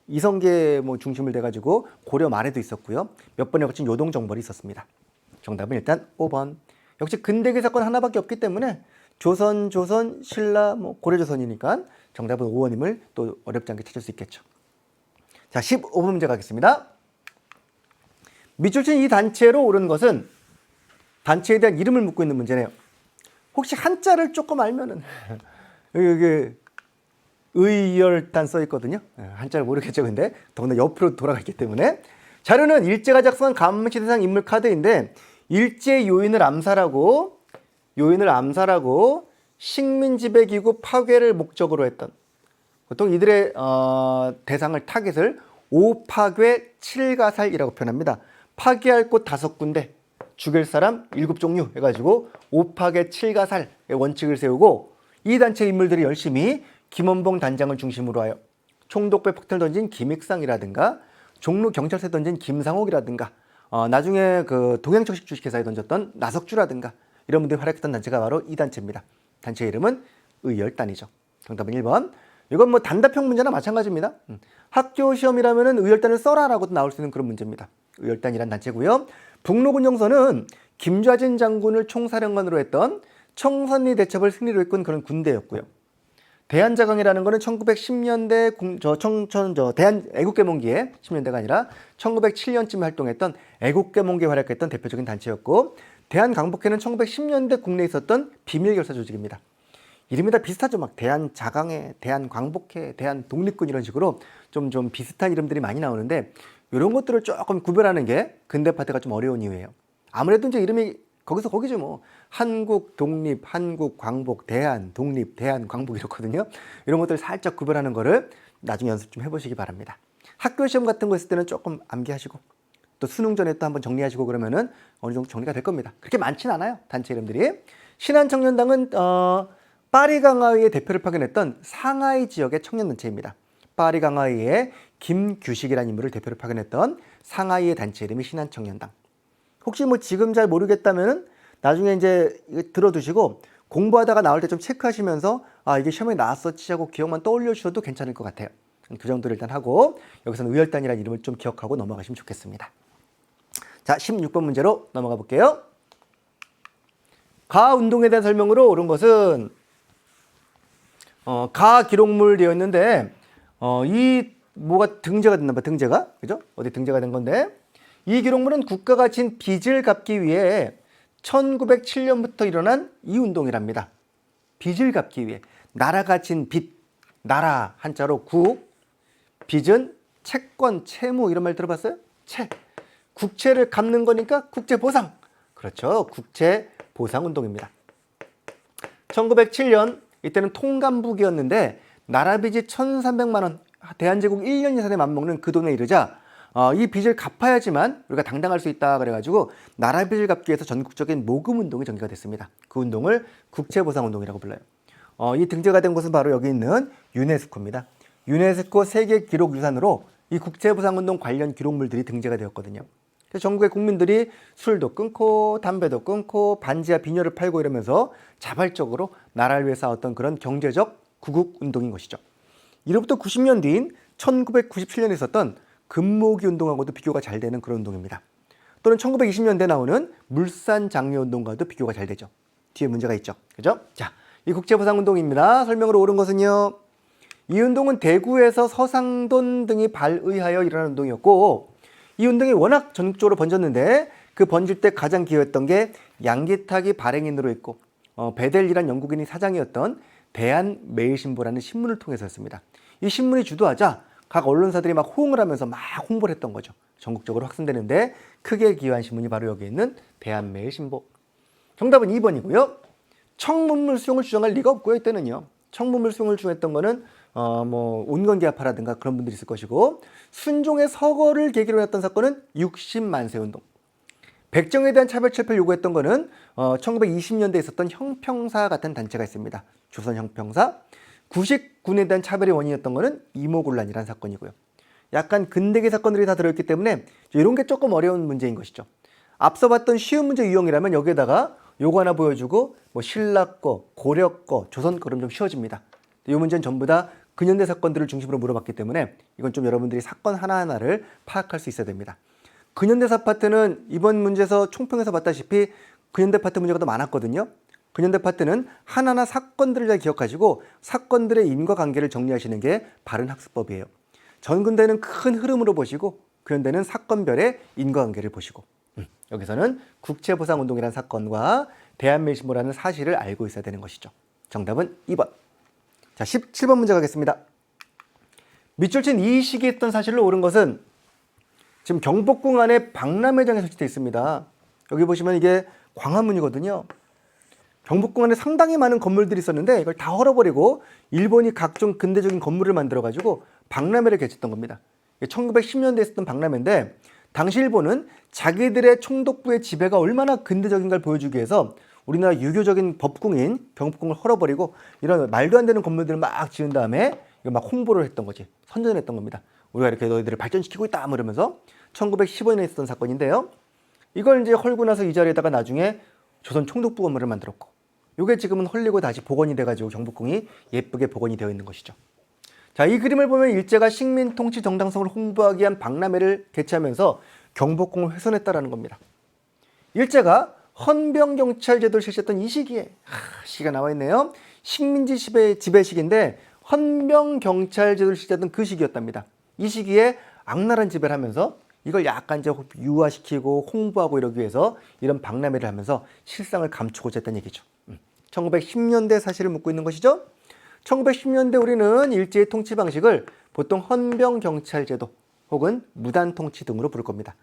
이성계 중심을 대가지고 고려 말에도 있었고요. 몇 번에 걸친 요동정벌이 있었습니다. 정답은 일단 5번. 역시 근대계 사건 하나밖에 없기 때문에 조선, 신라, 고려조선이니까 정답은 5번임을 또 어렵지 않게 찾을 수 있겠죠. 자, 15번 문제 가겠습니다. 밑줄 친 이 단체로 옳은 것은 단체에 대한 이름을 묻고 있는 문제네요. 혹시 한자를 조금 알면은 여기 의열단 써 있거든요. 한자를 모르겠죠, 근데 더군다나 옆으로 돌아가 있기 때문에. 자료는 일제가 작성한 감시대상 인물 카드인데 일제 요인을 암살하고 식민지배기구 파괴를 목적으로 했던, 보통 이들의 대상을 타겟을 5파괴 7가살이라고 표현합니다. 파괴할 곳 5군데, 죽일 사람 7종류 해가지고 5파괴 7가살의 원칙을 세우고 이 단체 인물들이 열심히 김원봉 단장을 중심으로 하여 총독배 폭탄을 던진 김익상이라든가 종로 경찰서에 던진 김상옥이라든가 나중에 그 동양청식 주식회사에 던졌던 나석주라든가 이런 분들이 활약했던 단체가 바로 이 단체입니다. 단체 이름은 의열단이죠. 정답은 1번. 이건 단답형 문제나 마찬가지입니다. 학교 시험이라면은 의열단을 써라라고도 나올 수 있는 그런 문제입니다. 의열단이란 단체고요. 북로군정선은 김좌진 장군을 총사령관으로 했던 청선리 대첩을 승리로 이끈 그런 군대였고요. 대한자강이라는 거는 1910년대 대한 애국개몽기에 10년대가 아니라 1907년쯤에 활동했던 애국개몽기에 활약했던 대표적인 단체였고, 대한강복회는 1910년대 국내에 있었던 비밀결사 조직입니다. 이름이 다 비슷하죠. 대한자강회, 대한광복회, 대한독립군 이런 식으로 좀 비슷한 이름들이 많이 나오는데 이런 것들을 조금 구별하는 게 근대 파트가 좀 어려운 이유예요. 아무래도 이제 이름이 거기서 거기죠. 한국 독립, 한국 광복, 대한 독립, 대한 광복 이렇거든요. 이런 것들 살짝 구별하는 거를 나중에 연습 좀 해보시기 바랍니다. 학교 시험 같은 거 있을 때는 조금 암기하시고 또 수능 전에 또 한번 정리하시고 그러면은 어느 정도 정리가 될 겁니다. 그렇게 많진 않아요, 단체 이름들이. 신한청년당은 파리강화의의 대표를 파견했던 상하이 지역의 청년단체입니다. 파리강화의의 김규식이라는 인물을 대표로 파견했던 상하이의 단체 이름이 신한청년당. 혹시 지금 잘 모르겠다면은 나중에 이제 들어두시고 공부하다가 나올 때 좀 체크하시면서 이게 시험에 나왔었지 하고 기억만 떠올려 주셔도 괜찮을 것 같아요. 그 정도를 일단 하고 여기서는 의열단이라는 이름을 좀 기억하고 넘어가시면 좋겠습니다. 자, 16번 문제로 넘어가 볼게요. 가 운동에 대한 설명으로 옳은 것은 가 기록물 되어 있는데 이 뭐가 등재가 됐나 봐. 등재가, 그죠? 어디 등재가 된 건데 이 기록물은 국가가 진 빚을 갚기 위해 1907년부터 일어난 이 운동이랍니다. 빚을 갚기 위해. 나라가 진 빚, 나라 한자로 국, 빚은 채권, 채무 이런 말 들어봤어요? 채. 국채를 갚는 거니까 국채보상. 그렇죠. 국채보상 운동입니다. 1907년 이때는 통감북이었는데 나라 빚이 1,300만 원, 대한제국 1년 예산에 맞먹는 그 돈에 이르자 이 빚을 갚아야지만 우리가 당당할 수 있다 그래가지고 나라 빚을 갚기 위해서 전국적인 모금 운동이 전개가 됐습니다. 그 운동을 국채보상운동이라고 불러요. 이 등재가 된 곳은 바로 여기 있는 유네스코입니다. 유네스코 세계기록유산으로 이 국채보상운동 관련 기록물들이 등재가 되었거든요. 그래서 전국의 국민들이 술도 끊고 담배도 끊고 반지하 비녀를 팔고 이러면서 자발적으로 나라를 위해 싸웠던 그런 경제적 구국운동인 것이죠. 이로부터 90년 뒤인 1997년에 있었던 금모기 운동하고도 비교가 잘 되는 그런 운동입니다. 또는 1920년대 나오는 물산 장려운동과도 비교가 잘 되죠. 뒤에 문제가 있죠. 그죠? 자, 이 국제보상운동입니다. 설명으로 옳은 것은요. 이 운동은 대구에서 서상돈 등이 발의하여 일어난 운동이었고 이 운동이 워낙 전국적으로 번졌는데 그 번질 때 가장 기여했던 게 양기탁이 발행인으로 있고 베델이란 영국인이 사장이었던 대한매일신보라는 신문을 통해서였습니다. 이 신문이 주도하자 각 언론사들이 막 호응을 하면서 막 홍보를 했던 거죠. 전국적으로 확산되는데 크게 기여한 신문이 바로 여기 있는 대한매일신보. 정답은 2번이고요. 청문물 수용을 주장할 리가 없고요. 이때는요. 청문물 수용을 주장했던 거는 온건계합파라든가 그런 분들이 있을 것이고 순종의 서거를 계기로 했던 사건은 60만세 운동. 백정에 대한 차별철폐를 요구했던 거는 1920년대에 있었던 형평사 같은 단체가 있습니다. 조선 형평사. 구식군에 대한 차별의 원인이었던 거는 이모군란이라는 사건이고요. 약간 근대계 사건들이 다 들어있기 때문에 이런 게 조금 어려운 문제인 것이죠. 앞서 봤던 쉬운 문제 유형이라면 여기에다가 요거 하나 보여주고 신라 거, 고려 거, 조선 거 그럼 좀 쉬워집니다. 이 문제는 전부 다 근현대 사건들을 중심으로 물어봤기 때문에 이건 좀 여러분들이 사건 하나하나를 파악할 수 있어야 됩니다. 근현대사 파트는 이번 문제에서 총평에서 봤다시피 근현대 파트 문제가 더 많았거든요. 근현대 파트는 하나하나 사건들을 잘 기억하시고 사건들의 인과관계를 정리하시는 게 바른 학습법이에요. 전근대는 큰 흐름으로 보시고 근현대는 사건별의 인과관계를 보시고 여기서는 국채보상운동이라는 사건과 대한매일신보라는 사실을 알고 있어야 되는 것이죠. 정답은 2번. 자, 17번 문제 가겠습니다. 밑줄 친 이 시기에 있던 사실로 옳은 것은 지금 경복궁 안에 박람회장이 설치되어 있습니다. 여기 보시면 이게 광화문이거든요. 경복궁 안에 상당히 많은 건물들이 있었는데 이걸 다 헐어버리고 일본이 각종 근대적인 건물을 만들어가지고 박람회를 개최했던 겁니다. 1910년대에 있었던 박람회인데 당시 일본은 자기들의 총독부의 지배가 얼마나 근대적인가를 보여주기 위해서 우리나라 유교적인 법궁인 경복궁을 헐어버리고 이런 말도 안 되는 건물들을 막 지은 다음에 이거 막 홍보를 했던 거지. 선전했던 겁니다. 우리가 이렇게 너희들을 발전시키고 있다 이러면서 1915년에 있었던 사건인데요. 이걸 이제 헐고 나서 이 자리에다가 나중에 조선 총독부 건물을 만들었고 이게 지금은 헐리고 다시 복원이 돼가지고 경복궁이 예쁘게 복원이 되어 있는 것이죠. 자, 이 그림을 보면 일제가 식민 통치 정당성을 홍보하기 위한 박람회를 개최하면서 경복궁을 훼손했다라는 겁니다. 일제가 헌병경찰 제도를 실시했던 이 시기에 시가 나와 있네요. 식민지 지배 시기인데 헌병경찰 제도를 실시했던 그 시기였답니다. 이 시기에 악랄한 지배를 하면서 이걸 약간 이제 유화시키고 홍보하고 이러기 위해서 이런 박람회를 하면서 실상을 감추고자 했다는 얘기죠. 1910년대 사실을 묻고 있는 것이죠. 1910년대 우리는 일제의 통치 방식을 보통 헌병경찰제도 혹은 무단통치 등으로 부를 겁니다.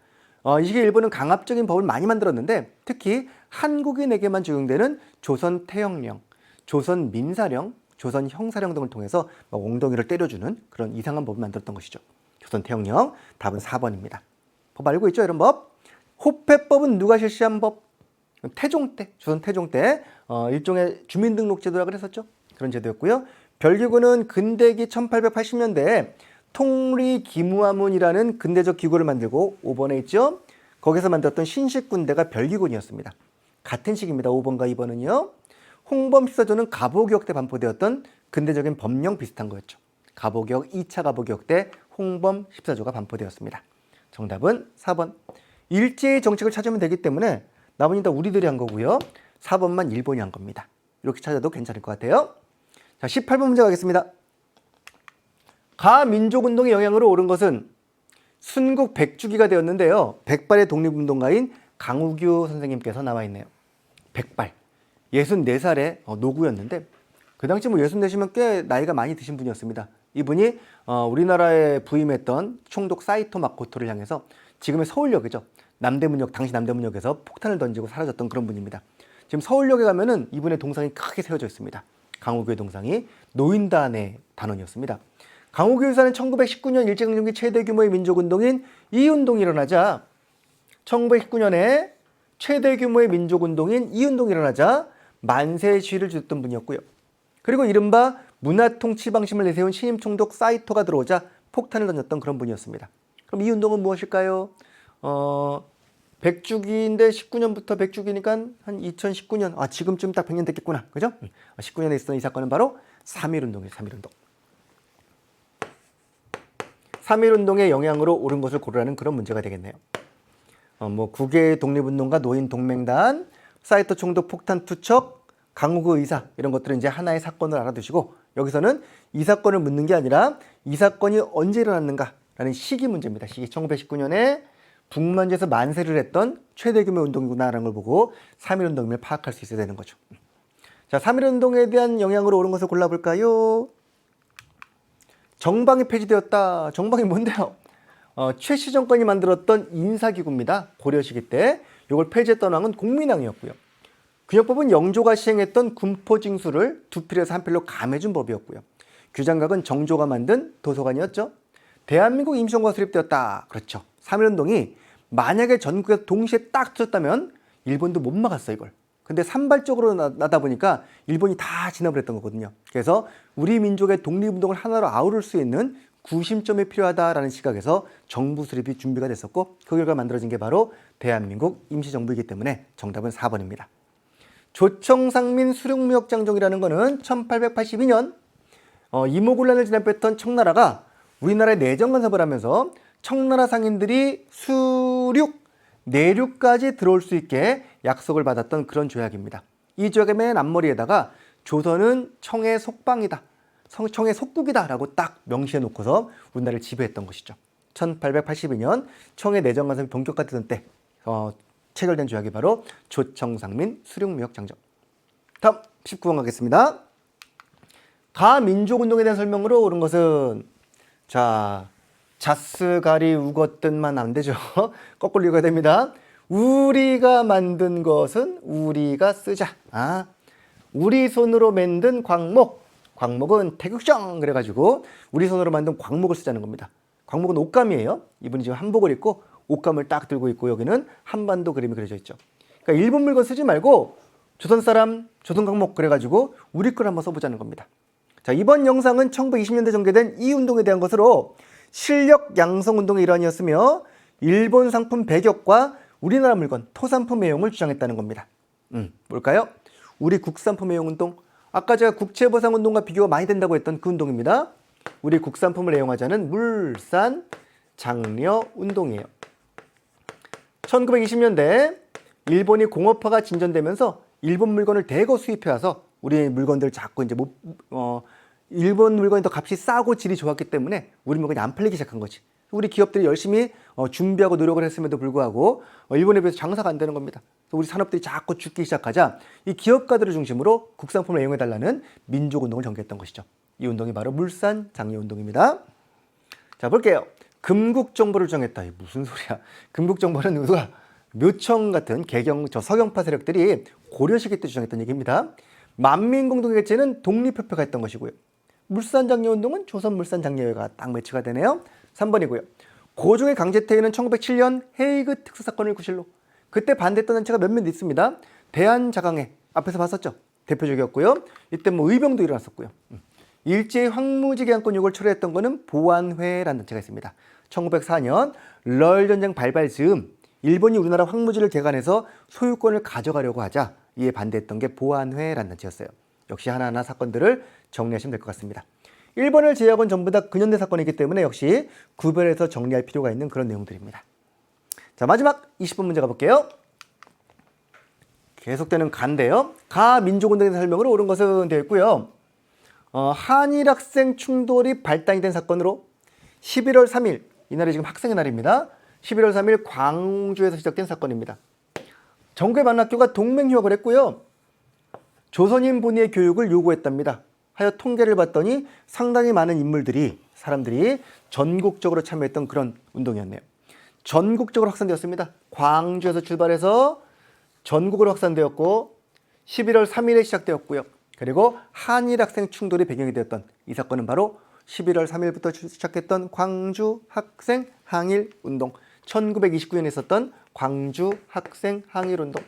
이 시기에 일본은 강압적인 법을 많이 만들었는데 특히 한국인에게만 적용되는 조선태형령, 조선민사령, 조선형사령 등을 통해서 엉덩이를 때려주는 그런 이상한 법을 만들었던 것이죠. 조선태형령, 답은 4번입니다. 법 알고 있죠? 이런 법. 호패법은 누가 실시한 법? 태종 때, 조선 태종 때 일종의 주민등록제도라 그랬었죠. 그런 제도였고요. 별기구는 근대기 1880년대에 통리기무화문이라는 근대적 기구를 만들고 5번에 있죠. 거기서 만들었던 신식군대가 별기군이었습니다. 같은 시기입니다. 5번과 2번은요. 홍범14조는 갑오개혁 때 반포되었던 근대적인 법령 비슷한 거였죠. 갑오개혁 2차 갑오개혁 때 홍범 14조가 반포되었습니다. 정답은 4번. 일제의 정책을 찾으면 되기 때문에 나머지는 다 우리들이 한 거고요. 4번만 일본이 한 겁니다. 이렇게 찾아도 괜찮을 것 같아요. 자, 18번 문제 가겠습니다. 가민족운동의 영향으로 옳은 것은 순국 100주기가 되었는데요. 백발의 독립운동가인 강우규 선생님께서 나와 있네요. 백발. 64살의 노구였는데 그 당시 64시면 꽤 나이가 많이 드신 분이었습니다. 이분이 우리나라에 부임했던 총독 사이토 마코토를 향해서 지금의 서울역이죠. 남대문역, 당시 남대문역에서 폭탄을 던지고 사라졌던 그런 분입니다. 지금 서울역에 가면은 이분의 동상이 크게 세워져 있습니다. 강우규의 동상이 노인단의 단원이었습니다. 강호교유사는 1919년 일제강점기 최대 규모의 민족운동인 이운동이 일어나자 1919년에 최대 규모의 민족운동인 이운동이 일어나자 만세 시위를 주셨던 분이었고요. 그리고 이른바 문화통치 방침을 내세운 신임 총독 사이토가 들어오자 폭탄을 던졌던 그런 분이었습니다. 그럼 이 운동은 무엇일까요? 100주기인데 19년부터 100주기니까 한 2019년, 지금쯤 딱 100년 됐겠구나. 그죠? 19년에 있었던 이 사건은 바로 3.1운동이에요. 3.1운동. 3.1운동의 영향으로 옳은 것을 고르라는 그런 문제가 되겠네요. 국외 독립운동가 노인 동맹단, 사이토 총독 폭탄 투척, 강호구 의사 이런 것들은 이제 하나의 사건을 알아두시고 여기서는 이 사건을 묻는 게 아니라 이 사건이 언제 일어났는가라는 시기 문제입니다. 시기 1919년에 북만주에서 만세를 했던 최대 규모 운동이구나라는 걸 보고 3.1운동임을 파악할 수 있어야 되는 거죠. 자, 3.1운동에 대한 영향으로 옳은 것을 골라볼까요? 정방이 폐지되었다. 정방이 뭔데요? 최씨 정권이 만들었던 인사기구입니다. 고려 시기 때 이걸 폐지했던 왕은 공민왕이었고요. 군역법은 영조가 시행했던 군포징수를 두 필에서 한 필로 감해준 법이었고요. 규장각은 정조가 만든 도서관이었죠. 대한민국 임시정부가 수립되었다. 그렇죠. 3.1운동이 만약에 전국에서 동시에 딱 터졌다면 일본도 못 막았어 이걸. 근데 산발적으로 나다 보니까 일본이 다 진압을 했던 거거든요. 그래서 우리 민족의 독립운동을 하나로 아우를 수 있는 구심점이 필요하다라는 시각에서 정부 수립이 준비가 됐었고 그 결과 만들어진 게 바로 대한민국 임시정부이기 때문에 정답은 4번입니다. 조청상민 수령무역장정이라는 거는 1882년 이모군란을 진압했던 청나라가 우리나라에 내정 간섭을 하면서 청나라 상인들이 수륙, 내륙까지 들어올 수 있게 약속을 받았던 그런 조약입니다. 이 조약의 맨 앞머리에다가 조선은 청의 속방이다, 청의 속국이다 라고 딱 명시해 놓고서 우리나라를 지배했던 것이죠. 1882년 청의 내정 간섭이 본격화되던 때 체결된 조약이 바로 조청상민 수륙무역장정. 다음 19번 가겠습니다. 가민족운동에 대한 설명으로 옳은 것은 자스가리 우거뜬만 안 되죠. 거꾸로 읽어야 됩니다. 우리가 만든 것은 우리가 쓰자. 우리 손으로 만든 광목은 태극정 그래가지고 우리 손으로 만든 광목을 쓰자는 겁니다. 광목은 옷감이에요. 이분이 지금 한복을 입고 옷감을 딱 들고 있고 여기는 한반도 그림이 그려져 있죠. 그러니까 일본 물건 쓰지 말고 조선 사람, 조선 광목 그래가지고 우리 걸 한번 써보자는 겁니다. 자, 이번 영상은 1920년대 전개된 이 운동에 대한 것으로 실력 양성 운동의 일환이었으며 일본 상품 배격과 우리나라 물건, 토산품 애용을 주장했다는 겁니다. 뭘까요? 우리 국산품 애용 운동. 아까 제가 국채보상 운동과 비교가 많이 된다고 했던 그 운동입니다. 우리 국산품을 애용하자는 물산 장려 운동이에요. 1920년대 일본이 공업화가 진전되면서 일본 물건을 대거 수입해와서 우리 물건들 자꾸 이제 일본 물건이 더 값이 싸고 질이 좋았기 때문에 우리 물건이 안 팔리기 시작한 거지. 우리 기업들이 열심히 준비하고 노력을 했음에도 불구하고 일본에 비해서 장사가 안 되는 겁니다. 우리 산업들이 자꾸 죽기 시작하자 이 기업가들을 중심으로 국산품을 애용해달라는 민족운동을 전개했던 것이죠. 이 운동이 바로 물산 장려 운동입니다. 자, 볼게요. 금국정보를 주장했다. 무슨 소리야. 금국정보는 누가 묘청 같은 서경파 세력들이 고려 시기 때 주장했던 얘기입니다. 만민공동개체는 독립협회가 했던 것이고요. 물산장려운동은 조선물산장려회가 딱 매치가 되네요. 3번이고요. 고종의 강제퇴위는 1907년 헤이그 특수사건을 구실로. 그때 반대했던 단체가 몇몇 있습니다. 대한자강회 앞에서 봤었죠. 대표적이었고요. 이때 의병도 일어났었고요. 일제의 황무지 계약권 요구를 철회했던 거는 보안회라는 단체가 있습니다. 1904년 럴전쟁 발발 즈음 일본이 우리나라 황무지를 개간해서 소유권을 가져가려고 하자 이에 반대했던 게 보안회라는 단체였어요. 역시 하나하나 사건들을 정리하시면 될 것 같습니다. 1번을 제외하고는 전부 다 근현대 사건이기 때문에 역시 구별해서 정리할 필요가 있는 그런 내용들입니다. 자, 마지막 20번 문제 가볼게요. 계속되는 가인데요. 가 민족운동에 대한 설명으로 옳은 것은 되어 있고요. 한일 학생 충돌이 발단이 된 사건으로 11월 3일, 이날이 지금 학생의 날입니다. 11월 3일 광주에서 시작된 사건입니다. 전국의 많은 학교가 동맹휴학을 했고요. 조선인 본위의 교육을 요구했답니다. 하여 통계를 봤더니 상당히 많은 사람들이 전국적으로 참여했던 그런 운동이었네요. 전국적으로 확산되었습니다. 광주에서 출발해서 전국으로 확산되었고 11월 3일에 시작되었고요. 그리고 한일 학생 충돌이 배경이 되었던 이 사건은 바로 11월 3일부터 시작했던 광주 학생 항일 운동. 1929년에 있었던 광주 학생 항일 운동.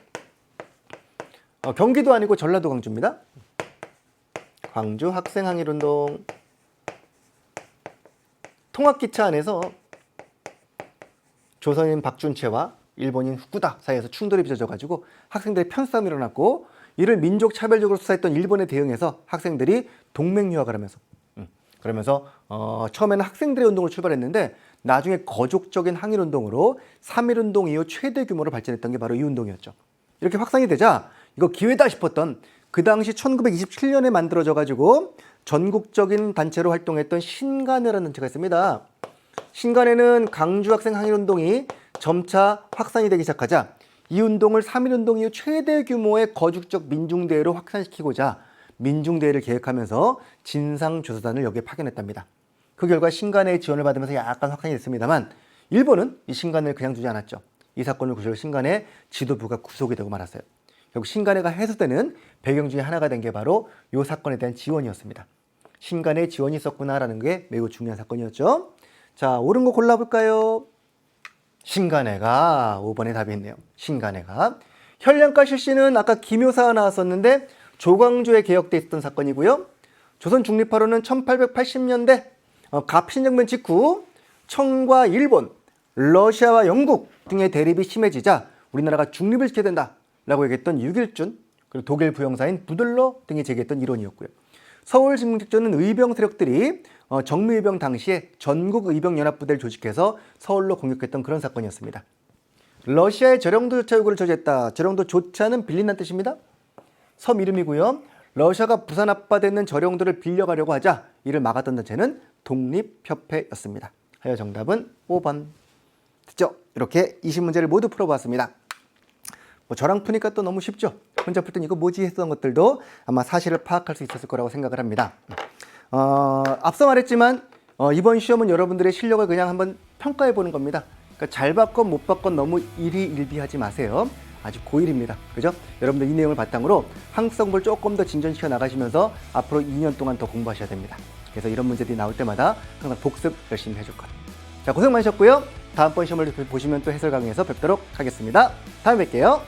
경기도 아니고 전라도 광주입니다. 광주 학생 항일 운동. 통합기차 안에서 조선인 박준채와 일본인 후쿠다 사이에서 충돌이 빚어져가지고 학생들의 편싸움이 일어났고, 이를 민족 차별적으로 수사했던 일본에 대응해서 학생들이 동맹유학을 하면서 그러면서 처음에는 학생들의 운동을 출발했는데 나중에 거족적인 항일운동으로 3.1운동 이후 최대 규모로 발전했던 게 바로 이 운동이었죠. 이렇게 확산이 되자 이거 기회다 싶었던 그 당시 1927년에 만들어져가지고 전국적인 단체로 활동했던 신간회라는 단체가 있습니다. 신간회는 강주 학생 항일운동이 점차 확산이 되기 시작하자 이 운동을 3.1운동 이후 최대 규모의 거축적 민중대회로 확산시키고자 민중대회를 계획하면서 진상조사단을 여기에 파견했답니다. 그 결과 신간회의 지원을 받으면서 약간 확산이 됐습니다만 일본은 이 신간회를 그냥 두지 않았죠. 이 사건을 구실로 신간회 지도부가 구속이 되고 말았어요. 결국 신간회가 해소되는 배경 중에 하나가 된 게 바로 이 사건에 대한 지원이었습니다. 신간회 지원이 있었구나라는 게 매우 중요한 사건이었죠. 자, 옳은 거 골라볼까요? 신간회가 5번에 답이 있네요. 신간회가. 현량과 실시는 아까 기묘사가 나왔었는데 조광조에 개혁돼 있었던 사건이고요. 조선 중립화로는 1880년대 갑신정변 직후 청과 일본, 러시아와 영국 등의 대립이 심해지자 우리나라가 중립을 지켜야 된다라고 얘기했던 유길준, 그리고 독일 부영사인 부들러 등이 제기했던 이론이었고요. 서울 진공 직전은 의병 세력들이 정미의병 당시에 전국 의병연합부대를 조직해서 서울로 공격했던 그런 사건이었습니다. 러시아의 저령도 조차 요구를 저지했다. 저령도 조차는 빌린다는 뜻입니다. 섬 이름이고요. 러시아가 부산 앞바다에 저령도를 빌려가려고 하자 이를 막았던 단체는 독립협회였습니다. 하여 정답은 5번. 됐죠? 이렇게 20문제를 모두 풀어보았습니다. 저랑 푸니까 또 너무 쉽죠? 혼자 풀 땐 이거 뭐지 했던 것들도 아마 사실을 파악할 수 있었을 거라고 생각을 합니다. 앞서 말했지만 이번 시험은 여러분들의 실력을 그냥 한번 평가해 보는 겁니다. 그러니까 잘 봤건 못 봤건 너무 일희일비하지 마세요. 아주 고1입니다. 그죠? 여러분들 이 내용을 바탕으로 한국사 공부를 조금 더 진전시켜 나가시면서 앞으로 2년 동안 더 공부하셔야 됩니다. 그래서 이런 문제들이 나올 때마다 항상 복습 열심히 해줄 거예요. 자, 고생 많으셨고요. 다음번 시험을 보시면 또 해설 강의에서 뵙도록 하겠습니다. 다음에 뵐게요.